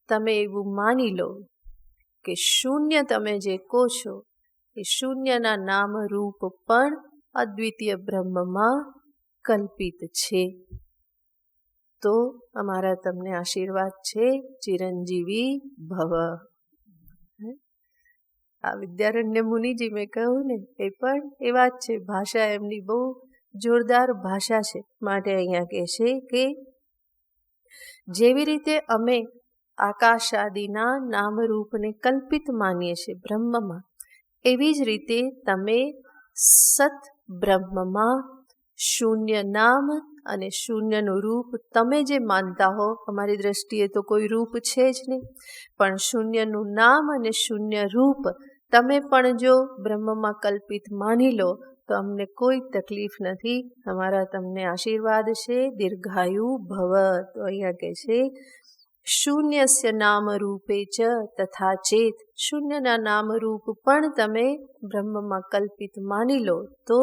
તમે એવું માની લો કે શૂન્ય તમે જે કહો છો એ શૂન્યના નામ રૂપ પણ અદ્વિતીય બ્રહ્મમાં કલ્પિત છે, તો અમારા તમને આશીર્વાદ છે, ચિરંજીવી ભવ. આ વિદ્યારણ્ય મુનિજી મેં કહ્યું ને, એ પણ એવા જ છે. ભાષા એમની બહુ જોરદાર ભાષા છે. માટે અહીંયા કહે છે કે જેવી રીતે અમે આકાશાદિના નામરૂપને કલ્પિત માનીએ છીએ બ્રહ્મમાં, એવી જ રીતે તમે સત બ્રહ્મમાં શૂન્ય નામ અને શૂન્યનું રૂપ તમે જે માનતા હો, અમારી દ્રષ્ટિએ તો કોઈ રૂપ છે જ નહીં, પણ શૂન્યનું નામ અને શૂન્ય રૂપ તમે પણ જો બ્રહ્મમાં કલ્પિત માની લો તો અમને કોઈ તકલીફ નથી. અમારા તમને આશીર્વાદ છે, દીર્ઘાયુ ભવ. તો અહીંયા કહે છે શૂન્યસ્ય નામ રૂપે ચ તથા ચેત. શૂન્યના નામ રૂપ પણ તમે બ્રહ્મમાં કલ્પિત માની લો તો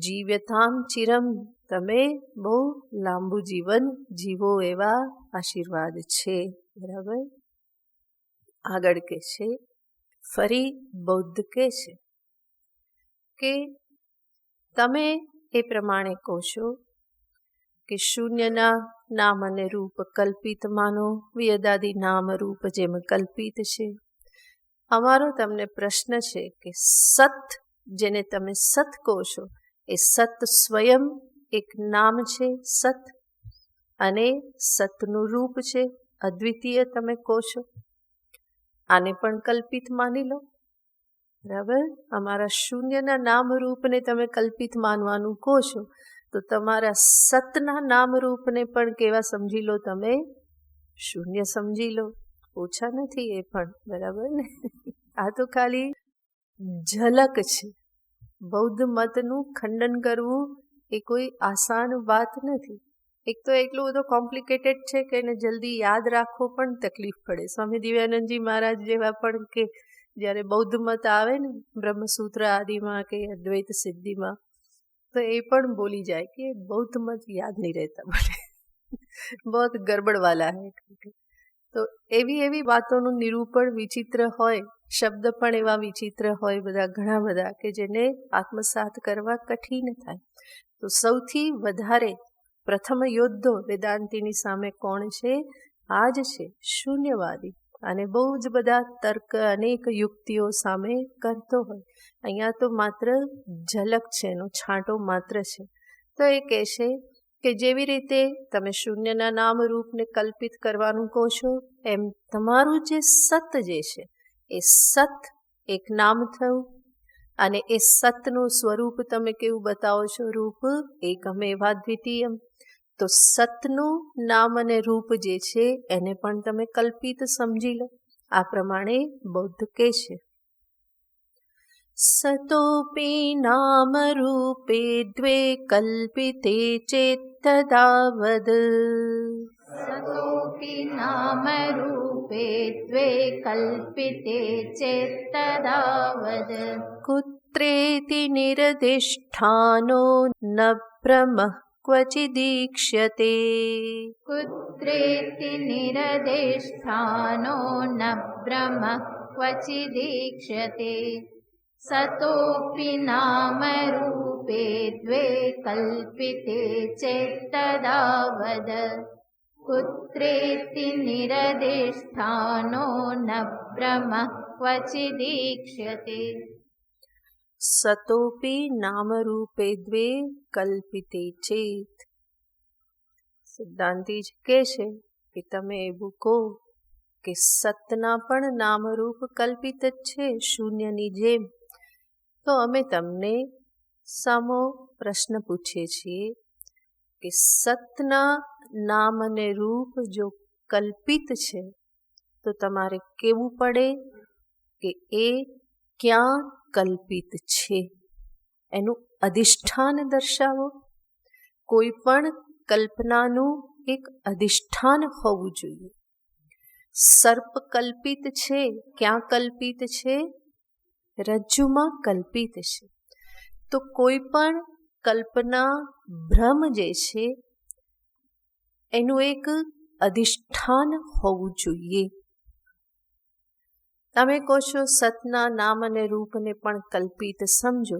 જીવ્યતામ ચિરમ, તમે બહુ લાંબુ જીવન જીવો એવા આશીર્વાદ છે. બરાબર. આગળ કહે છે, ફરી બૌદ્ધ કહે છે કે તમે એ પ્રમાણે કહો છો કે શૂન્યના નામ અને રૂપ કલ્પિત માનો, વિયદાદિ નામ રૂપ જેમ કલ્પિત છે. અમારો તમને પ્રશ્ન છે કે સત, જેને તમે સત કહો છો, એ સત સ્વયં એક નામ છે સત, અને સતનું રૂપ છે અદ્વિતીય તમે કહો છો. આને પણ કલ્પિત માની લો. બરાબર. અમારા શૂન્યના નામ રૂપને તમે કલ્પિત માનવાનું કહો છો, તો તમારા સતના નામ રૂપને પણ કેવા સમજી લો? તમે શૂન્ય સમજી લો. ઓછા નથી એ પણ. બરાબર ને? આ તો ખાલી ઝલક છે. બૌદ્ધ મતનું ખંડન કરવું એ કોઈ આસાન વાત નથી. એક તો એટલું બધું કોમ્પ્લિકેટેડ છે કે એને જલ્દી યાદ રાખવો પણ તકલીફ પડે. સ્વામી દિવ્યાનંદજી મહારાજ જેવા પણ કે જ્યારે બૌદ્ધ મત આવે ને બ્રહ્મસૂત્ર આદિમાં કે અદ્વૈત સિદ્ધિમાં, તો એ પણ બોલી જાય કે બૌદ્ધ મત યાદ નહીં રહેતા, બોલે બહુ ગરબડ વાલા હે. તો એવી વાતોનું નિરૂપણ વિચિત્ર હોય, શબ્દ પણ એવા વિચિત્ર હોય, બધા ઘણા બધા કે જેને આત્મસાત કરવા કઠિન થાય. તો સૌથી વધારે પ્રથમ યોદ્ધો વેદાંતિની સામે કોણ છે? આ જ છે, શૂન્યવાદી. અને બહુ જ બધા તર્ક અનેક યુક્તિઓ સામે કરતો હોય. અહીંયા તો માત્ર ઝલક છે, એનો છાંટો માત્ર છે. તો એ કહેશે કે જેવી રીતે તમે શૂન્યના નામ રૂપને કલ્પિત કરવાનું કહો છો, એમ તમારું જે સત જે છે એ સત એક નામ થયું, અને એ સતનું સ્વરૂપ તમે કેવું બતાવો છો? રૂપ એકમેવા દ્વિતીયમ. તો સતનું નામ અને રૂપ જે છે એને પણ તમે કલ્પિત સમજી લો. આ પ્રમાણે બૌદ્ધ કહે છે. સતોપી નામ રૂપે દ્વે કલ્પિતે ચેત્તદાવદ. સતોપી નામ રૂપે દ્વે કલ્પિતે ચેત્તદાવદ. કુત્રેતિ નિરધિષ્ઠાનો ન બ્રહ્મઃ ક્વચિદીક્ષ્યતે. કુત્રેતિ નિરધિષ્ઠાનો ન બ્રહ્મઃ ક્વચિદીક્ષ્યતે. સતોપી નામ રૂપે દ્વે કલ્પિતે ચેત્તદાવદ. કુત્રેતિ નિરધિષ્ઠાનો ન બ્રહ્મઃ ક્વચિદીક્ષ્યતે. સતોપી નામરૂપે દ્વે કલ્પિતે ચેત. સિદ્ધાંતિજ કહે છે કે તમે એવું કહો કે સતના પણ નામરૂપ કલ્પિત જ છે શૂન્યની જેમ, તો અમે તમને સામો પ્રશ્ન પૂછીએ છીએ કે સતના નામ અને રૂપ જો કલ્પિત છે તો તમારે કહેવું પડે કે એ ક્યાં કલ્પિત છે, એનું અધિષ્ઠાન દર્શાવો. કોઈ પણ કલ્પનાનું એક અધિષ્ઠાન હોવું જોઈએ. સર્પ કલ્પિત છે, ક્યાં કલ્પિત છે? રજ્જુમાં કલ્પિત છે. તો કોઈ પણ કલ્પના ભ્રમ જે છે એનું એક અધિષ્ઠાન હોવું જોઈએ. તમે કહો છો સતના નામ અને રૂપને પણ કલ્પિત સમજો.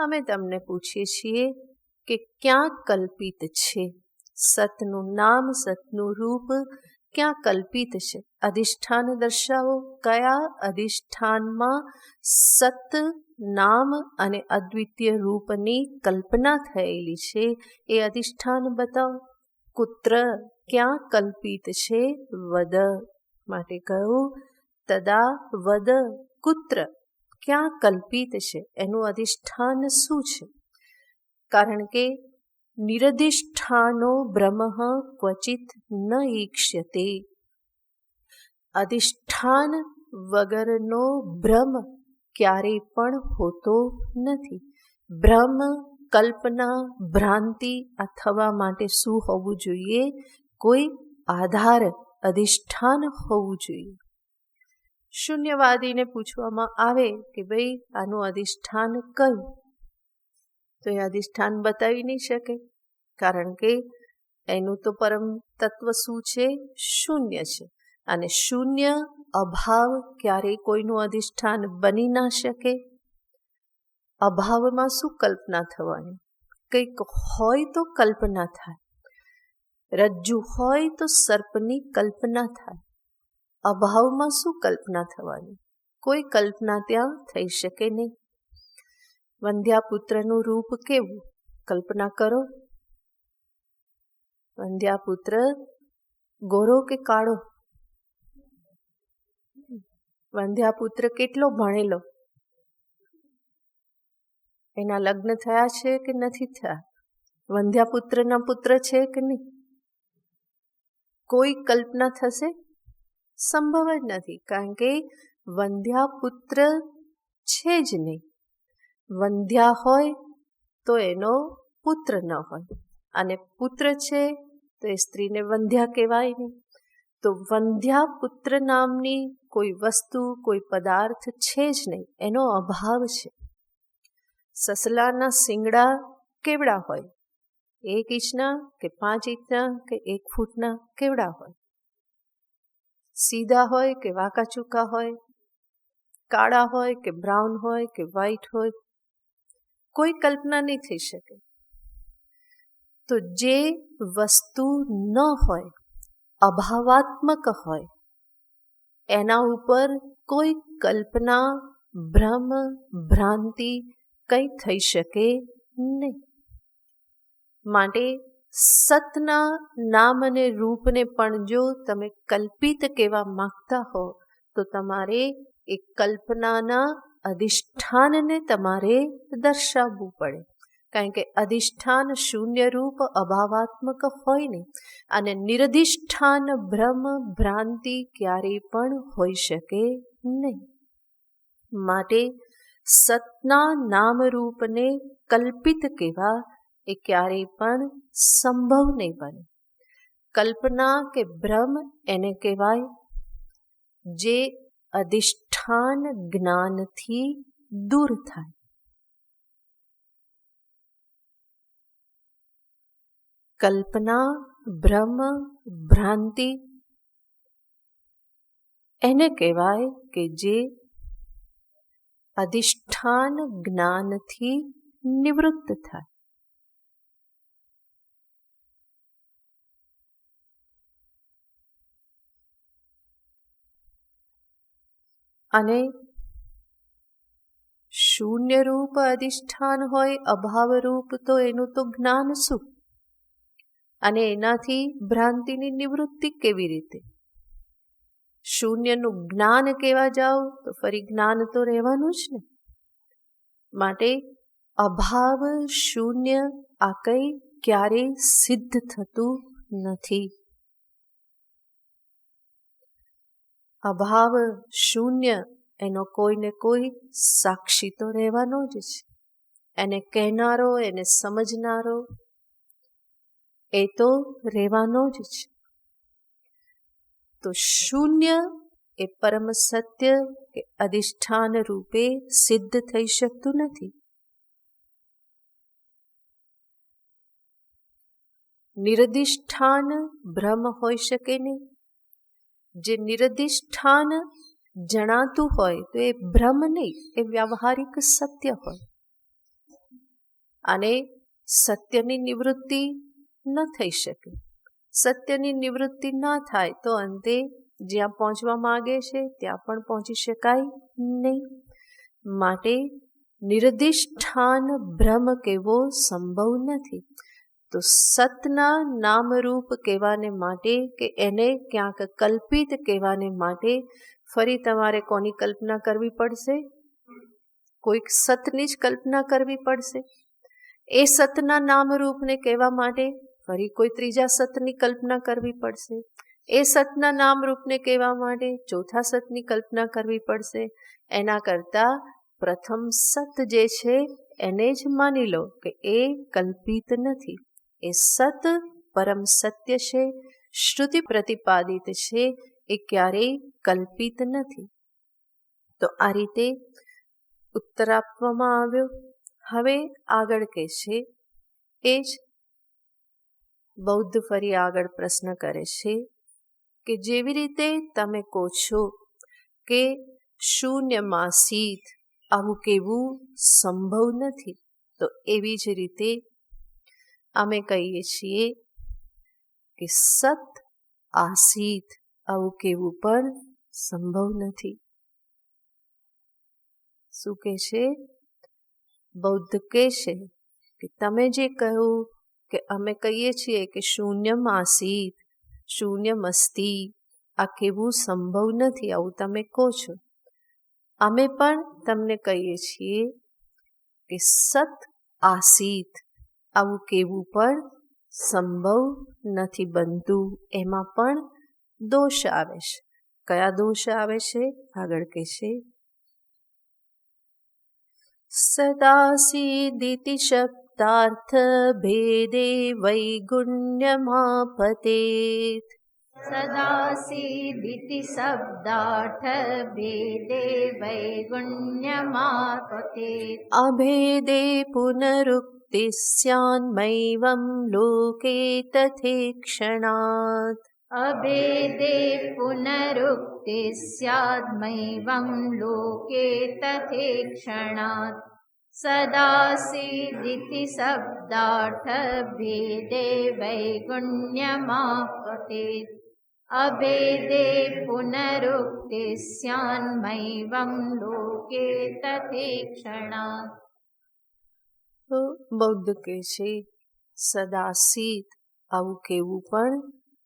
અમે તમને પૂછીએ છીએ કે ક્યાં કલ્પિત છે? સતનું નામ, સતનું રૂપ ક્યાં કલ્પિત છે? અધિષ્ઠાન દર્શાવો. કયા અધિષ્ઠાનમાં સત નામ અને અદ્વિતીય રૂપની કલ્પના થયેલી છે એ અધિષ્ઠાન બતાવો. કુત્ર ક્યાં કલ્પિત છે? વદ. માટે કહ્યું તદા વદ કુત્ર, ક્યાં કલ્પિત છે, એનું અધિષ્ઠાન શું છે? કારણ કે નિરધિષ્ઠાનો બ્રહ્મ ક્વચિત ન ઈક્ષ્યતે. અધિષ્ઠાન વગરનો બ્રહ્મ ક્યારેય પણ હોતો નથી. બ્રહ્મ, કલ્પના, ભ્રાંતિ આ થવા માટે શું હોવું જોઈએ? કોઈ આધાર, અધિષ્ઠાન હોવું જોઈએ. શૂન્યવાદીને પૂછવામાં આવે કે ભાઈ આનું અધિષ્ઠાન કયું, તો એ અધિષ્ઠાન બતાવી નહીં શકે, કારણ કે એનું તો પરમ તત્વ શું છે? શૂન્ય છે. અને શૂન્ય અભાવ ક્યારેય કોઈનું અધિષ્ઠાન બની ના શકે. અભાવમાં શું કલ્પના થવાની? કંઈક હોય તો કલ્પના થાય. રજ્જુ હોય તો સર્પની કલ્પના થાય. અભાવમાં શું કલ્પના થવાની? કોઈ કલ્પના ત્યાં થઈ શકે નહીં. વંધ્યાપુત્રનું રૂપ કેવું? કલ્પના કરો. વંધ્યાપુત્ર ગોરો કે કાળો? વંધ્યાપુત્ર કેટલો ભણેલો? એના લગ્ન થયા છે કે નથી થયા? વંધ્યાપુત્રના પુત્ર છે કે નહીં? કોઈ કલ્પના થશે? સંભવ જ નથી, કારણ કે વંધ્યાપુત્ર છે જ નહીં. વંધ્યા હોય તો એનો પુત્ર ન હોય, અને પુત્ર છે તો એ સ્ત્રીને વંધ્યા કહેવાય નહીં. તો વંધ્યાપુત્ર નામની કોઈ વસ્તુ, કોઈ પદાર્થ છે જ નહીં, એનો અભાવ છે. સસલાના શિંગડા કેવડા હોય? 1 ઇંચના કે 5 ઇંચના કે 1 ફૂટના કેવડા હોય? સીધા હોય કે વાંકા ચૂકા હોય? કાળા હોય કે બ્રાઉન હોય કે વ્હાઈટ હોય? કોઈ કલ્પના નહીં થઈ શકે. તો જે વસ્તુ ન હોય, અભાવાત્મક હોય, એના ઉપર કોઈ કલ્પના, ભ્રમ, ભ્રાંતિ કંઈ થઈ શકે નહીં. માટે સતના નામ અને રૂપને પણ જો તમે કલ્પિત કહેવા માંગતા હો તો તમારે એ કલ્પનાના અધિષ્ઠાનને તમારે દર્શાવવું પડે. કારણ કે અધિષ્ઠાન શૂન્ય રૂપ અભાવાત્મક હોય ને, અને નિરધિષ્ઠાન ભ્રમ, ભ્રાંતિ ક્યારેય પણ હોઈ શકે નહીં. માટે સતના નામરૂપને કલ્પિત કહેવા એ ક્યારેય પણ સંભવ નહીં બને. કલ્પના કે ભ્રમ એને કહેવાય જે અધિષ્ઠાન જ્ઞાનથી દૂર થાય. કલ્પના, ભ્રમ, ભ્રાંતિ એને કહેવાય કે જે અધિષ્ઠાન જ્ઞાનથી નિવૃત્ત થાય. અને શૂન્યરૂપ અધિષ્ઠાન હોય, અભાવરૂપ, તો એનું તો જ્ઞાન શું? અને એનાથી ભ્રાંતિની નિવૃત્તિ કેવી રીતે? શૂન્યનું જ્ઞાન કેવા જાઓ તો ફરી જ્ઞાન તો રહેવાનું જ ને. માટે અભાવ શૂન્ય આ કંઈ ક્યારેય સિદ્ધ થતું નથી. અભાવ શૂન્ય એનો કોઈને કોઈ સાક્ષી તો રહેવાનો જ છે. એને કહેનારો, એને સમજનારો એ તો રહેવાનો જ છે. તો શૂન્ય એ પરમ સત્ય કે અધિષ્ઠાન રૂપે સિદ્ધ થઈ શકતું નથી. નિરધિષ્ઠાન બ્રહ્મ હોઈ શકે નહીં. જે નિરધિષ્ઠાન જણાતું હોય તો એ ભ્રમ નહીં, એ વ્યાવહારિક સત્ય હોય. અને સત્યની નિવૃત્તિ ન થઈ શકે. સત્યની નિવૃત્તિ ન થાય તો અંતે જ્યાં પહોંચવા માગે છે ત્યાં પણ પહોંચી શકાય નહીં. માટે નિરધિષ્ઠાન ભ્રમ કેવો સંભવ નથી. તો સતના નામરૂપ કહેવાને માટે કે એને ક્યાંક કલ્પિત કહેવાને માટે ફરી તમારે કોની કલ્પના કરવી પડશે? કોઈક સતની જ કલ્પના કરવી પડશે. એ સતના નામરૂપને કહેવા માટે ફરી કોઈ ત્રીજા સતની કલ્પના કરવી પડશે. એ સતના નામરૂપને કહેવા માટે ચોથા સતની કલ્પના કરવી પડશે. એના કરતાં પ્રથમ સત જે છે એને જ માની લો કે એ કલ્પિત નથી. એ સત પરમ સત્ય છે, શ્રુતિ પ્રતિપાદિત છે, એ ક્યારેય કલ્પિત નથી. તો આ રીતે ઉત્તર આપવામાં આવ્યો. હવે આગળ કહેશે એ જ બૌદ્ધ ફરી આગળ પ્રશ્ન કરે છે કે જેવી રીતે તમે કહો છો કે શૂન્યમાં સીત આવું કેવું સંભવ નથી, તો એવી જ રીતે અમે કહીએ છીએ કે સત આસીત આવું કેવું પણ સંભવ નથી. શું કહે છે? બૌદ્ધ કહે છે કે તમે જે કહ્યું કે અમે કહીએ છીએ કે શૂન્યમ આસીત, શૂન્યમ અસ્તિ, આ કેવું સંભવ નથી, આવું તમે કહો છો. અમે પણ તમને કહીએ છીએ કે સત આસીત આવું કેવું પણ સંભવ નથી બનતું. એમાં પણ દોષ આવે છે. કયા દોષ આવે છે? આગળ કહેશે સદાસીદિતિ શબ્દાર્થ ભેદે વૈગુણ્યમાપતેત. સદાસીદિતિ શબ્દાર્થ ભેદે વૈગુણ્યમાપતેત. અભેદે પુનરુક્તિ સ્યાન્મૈવં લોકે તથેક્ષણાત. અભેદે પુનરુક્તિ સ્યાદ્મૈવં લોકે તથેક્ષણાત. સદાસીદિતિ શબ્દાર્થ ભેદે વૈગુણ્યમાપતેત. અભેદે પુનરુક્તિ સ્યાન્મૈવં લોકે તથેક્ષણાત. તો બૌદ્ધ કહે છે સદાસીત આવું કેવું પણ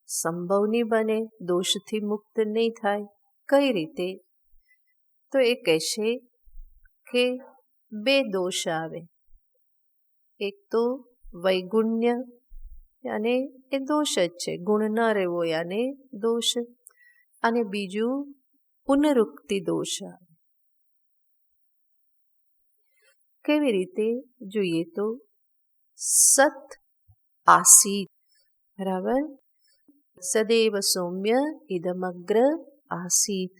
સંભવ નહીં બને, દોષથી મુક્ત નહીં થાય. કઈ રીતે? તો એ કહેશે કે બે દોષ આવે. એક તો વૈગુણ્ય અને એ દોષ જ છે, ગુણ ન રહેવો અને દોષ. અને બીજું પુનરુક્તિ દોષ આવે. કેવી રીતે? જોઈએ તો સત આસીત, બરાબર. સદૈવ સૌમ્ય ઇદમગ્ર આસીત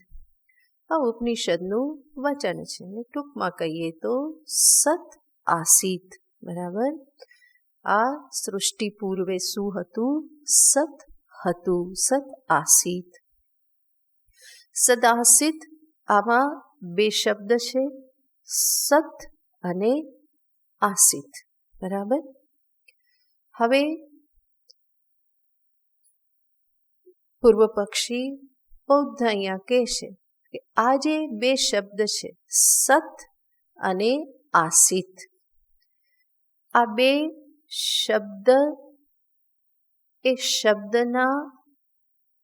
આ ઉપનિષદનું વચન છે. ટૂંકમાં કહીએ તો સત આસીત, બરાબર. આ સૃષ્ટિ પૂર્વે શું હતું? સત હતું, સત આસીત. સદાસીત આમાં બે શબ્દ છે, સત અને આસીત, બરાબર. હવે પૂર્વ પક્ષી બૌદ્ધ અહીંયા કહે છે કે આ જે બે શબ્દ છે સત અને આસિત. આ બે શબ્દ એ શબ્દના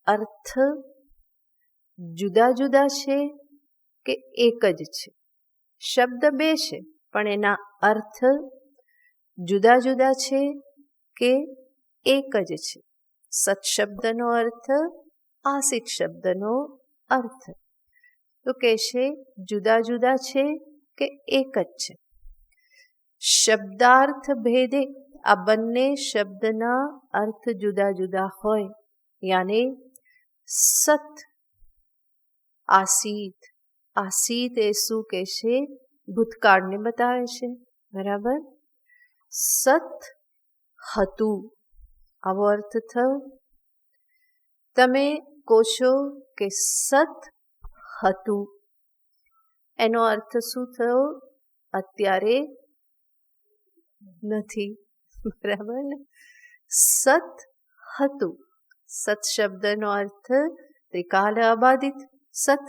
અર્થ જુદા જુદા છે કે એક જ છે? શબ્દ બે છે પણ એના અર્થ જુદા જુદા છે કે એક જ છે? સત શબ્દનો અર્થ, આસિત શબ્દનો અર્થ. તો કહેશે જુદા જુદા છે કે એક જ છે? શબ્દાર્થ ભેદે આ બંને શબ્દના અર્થ જુદા જુદા હોય, યાને સત આસિત. આસિત એ શું કહેશે? ભૂતકાળને બતાવે છે, બરાબર. સત હતું, આવો અર્થ થયો. તમે કહો છો કે સત હતું, એનો અર્થ શું થયો? અત્યારે નથી, બરાબર ને? સત હતું. સત શબ્દનો અર્થ ત્રિકાલ અબાધિત સત,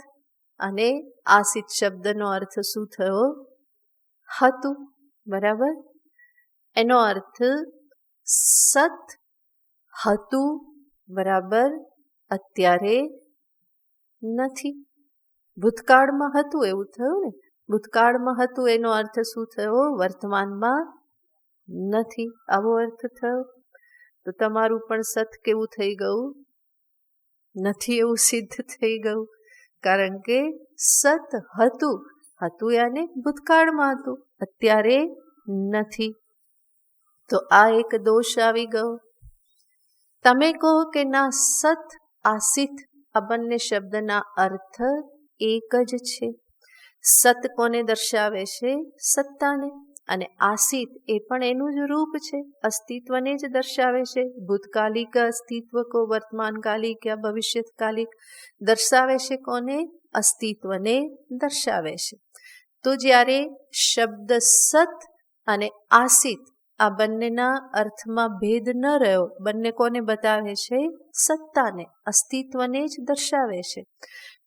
અને આસિત શબ્દનો અર્થ શું થયો? હતું, બરાબર. એનો અર્થ સત હતું બરાબર અત્યારે નથી. ભૂતકાળમાં હતું એવું થયું ને. ભૂતકાળમાં હતું એનો અર્થ શું થયો? વર્તમાનમાં નથી, આવો અર્થ થયો. તો તમારું પણ સત કેવું થઈ ગયું? નથી એવું સિદ્ધ થઈ ગયું. કારણ કે સત હતું, હતું યાને ભૂતકાળમાં હતું, અત્યારે નથી. તો આ એક દોષ આવી ગયો. તમે કહો કે ના, સત આસિત આ બંને શબ્દના અર્થ એક જ છે. સત કોને દર્શાવે છે? સત્તાને. અને આસિત એ પણ એનું જ રૂપ છે, અસ્તિત્વને જ દર્શાવે છે. ભૂતકાલિક અસ્તિત્વ કો વર્તમાનકાલિક યા ભવિષ્યકાલિક દર્શાવે છે કોને? અસ્તિત્વને દર્શાવે છે. તો જ્યારે શબ્દ સત અને આસિત આ બંનેના અર્થમાં ભેદ ન રહ્યો, બંને કોને બતાવે છે? સત્તાને, અસ્તિત્વને જ દર્શાવે છે.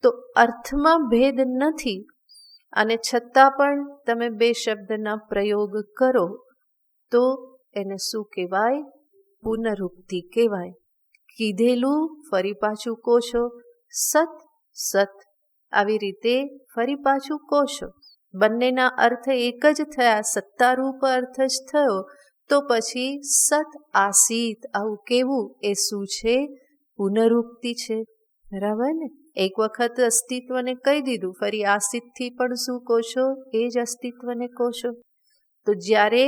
તો અર્થમાં ભેદ નથી અને છતાં પણ તમે બે શબ્દના પ્રયોગ કરો તો એને શું કહેવાય? પુનરુક્તિ કહેવાય. કીધેલું ફરી પાછું કહો છો, સત સત, આવી રીતે ફરી પાછું કહો છો. બંનેના અર્થ એક જ થયા, સત્તારૂપ અર્થ જ થયો. તો પછી સત આસિત આવું કેવું? એ શું છે? પુનરુક્તિ છે, બરાબર ને? એક વખત અસ્તિત્વને કહી દીધું, ફરી આસિતથી પણ શું કહો છો? એ જ અસ્તિત્વને કહો છો. તો જ્યારે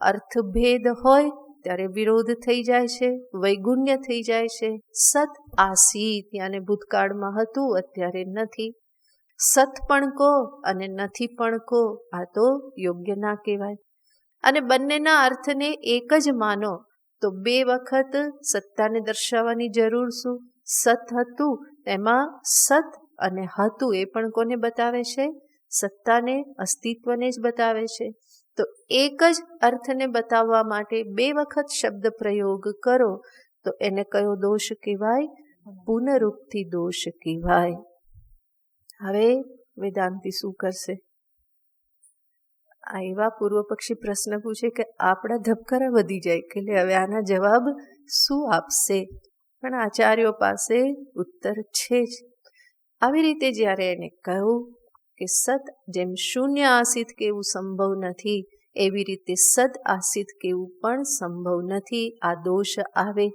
અર્થભેદ હોય ત્યારે વિરોધ થઈ જાય છે, વૈગુણ્ય થઈ જાય છે. સત આસિત યાને ભૂતકાળમાં હતું, અત્યારે નથી. સત પણ કહો અને નથી પણ કહો, આ તો યોગ્ય ના કહેવાય. અને બંનેના અર્થને એક જ માનો તો બે વખત સત્તાને દર્શાવવાની જરૂર શું? સત હતું, એમાં સત અને હતું એ પણ કોને બતાવે છે? સત્તાને, અસ્તિત્વને જ બતાવે છે. તો એક જ અર્થને બતાવવા માટે બે વખત શબ્દ પ્રયોગ કરો તો એને કયો દોષ કહેવાય? પુનરુક્તિ દોષ કહેવાય. હવે વેદાંતી શું કરશે? આ એવા પૂર્વ પક્ષી પ્રશ્ન પૂછે કે આપણા ધબકારા વધી જાય કે હવે આના જવાબ શું આપશે? પણ આચાર્યો પાસે ઉત્તર છે જ. આવી રીતે જ્યારે એને કહ્યું કે સત જેમ શૂન્ય આસિત કેવું સંભવ નથી, એવી રીતે સદ આસિત કેવું પણ સંભવ નથી, આ દોષ આવે.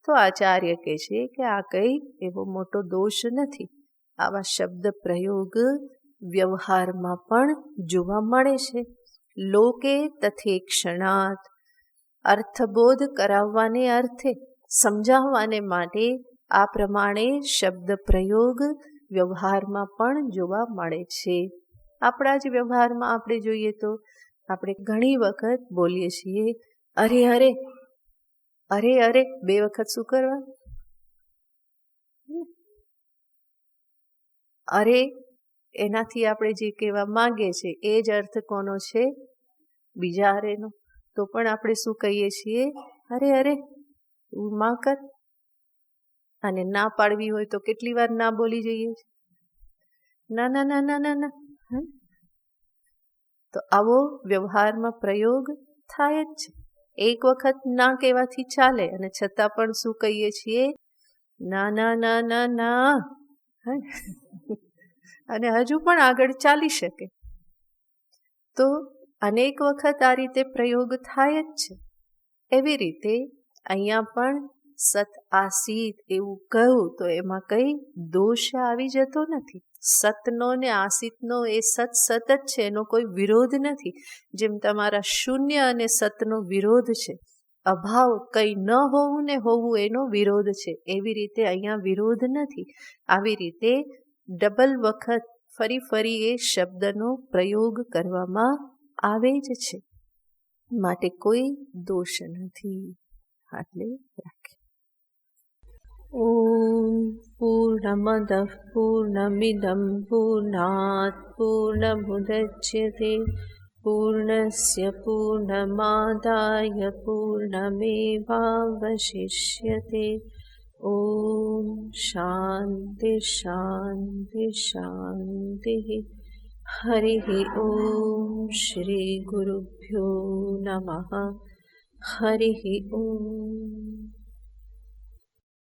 તો આચાર્ય કહે છે કે આ કંઈ એવો મોટો દોષ નથી. આવા શબ્દ પ્રયોગ વ્યવહારમાં પણ જોવા મળે છે. લોકે તથેક્ષણાત, અર્થબોધ કરાવવાને અર્થે, સમજાવવાને માટે આ પ્રમાણે શબ્દ પ્રયોગ વ્યવહારમાં પણ જોવા મળે છે. આપણા જ વ્યવહારમાં આપણે જોઈએ તો આપણે ઘણી વખત બોલીએ છીએ અરે અરે, અરે અરે, બે વખત શું કરવા? અરે એનાથી આપણે જે કહેવા માંગે છે એ જ અર્થ કોનો છે? બીજા અરેનો. તો પણ આપણે શું કહીએ છીએ? અરે અરે તું માં કર. અને ના પાડવી હોય તો કેટલી વાર ના બોલી જઈએ? ના ના ના ના ના ના. તો આવો વ્યવહારમાં પ્રયોગ થાય જ છે. એક વખત ના કહેવાથી ચાલે અને છતાં પણ શું કહીએ છીએ? ના ના ના ના ના. અને હજુ પણ આગળ ચાલી શકે. તો અનેક વખત આ રીતે પ્રયોગ થાય જ છે. એવી રીતે અહીંયા પણ સત આસીત એવું કહ્યું તો એમાં કંઈ દોષ આવી જતો નથી. સતનો ને આસિતનો એ સત સત જ છે, એનો કોઈ વિરોધ નથી. જેમ તમારા શૂન્ય અને સતનો વિરોધ છે, અભાવ કંઈ ન હોવું ને હોવું એનો વિરોધ છે, એવી રીતે અહીંયા વિરોધ નથી. આવી રીતે ડબલ વખત ફરી ફરી એ શબ્દનો પ્રયોગ કરવામાં આવે જ છે, માટે કોઈ દોષ નથી. આટલે રાખીએ. ઓમ પૂર્ણમદ પૂર્ણમિદં પૂર્ણાત પૂર્ણમુદચ્યતે પૂર્ણસ્ય પૂર્ણમાદાય પૂર્ણમેવાવશિષ્યતે. ઓમ શાંતિ શાંતિ શાંતિ. હરિ ઓમ શ્રી ગુરુભ્યો નમઃ. હરિ ઓમ.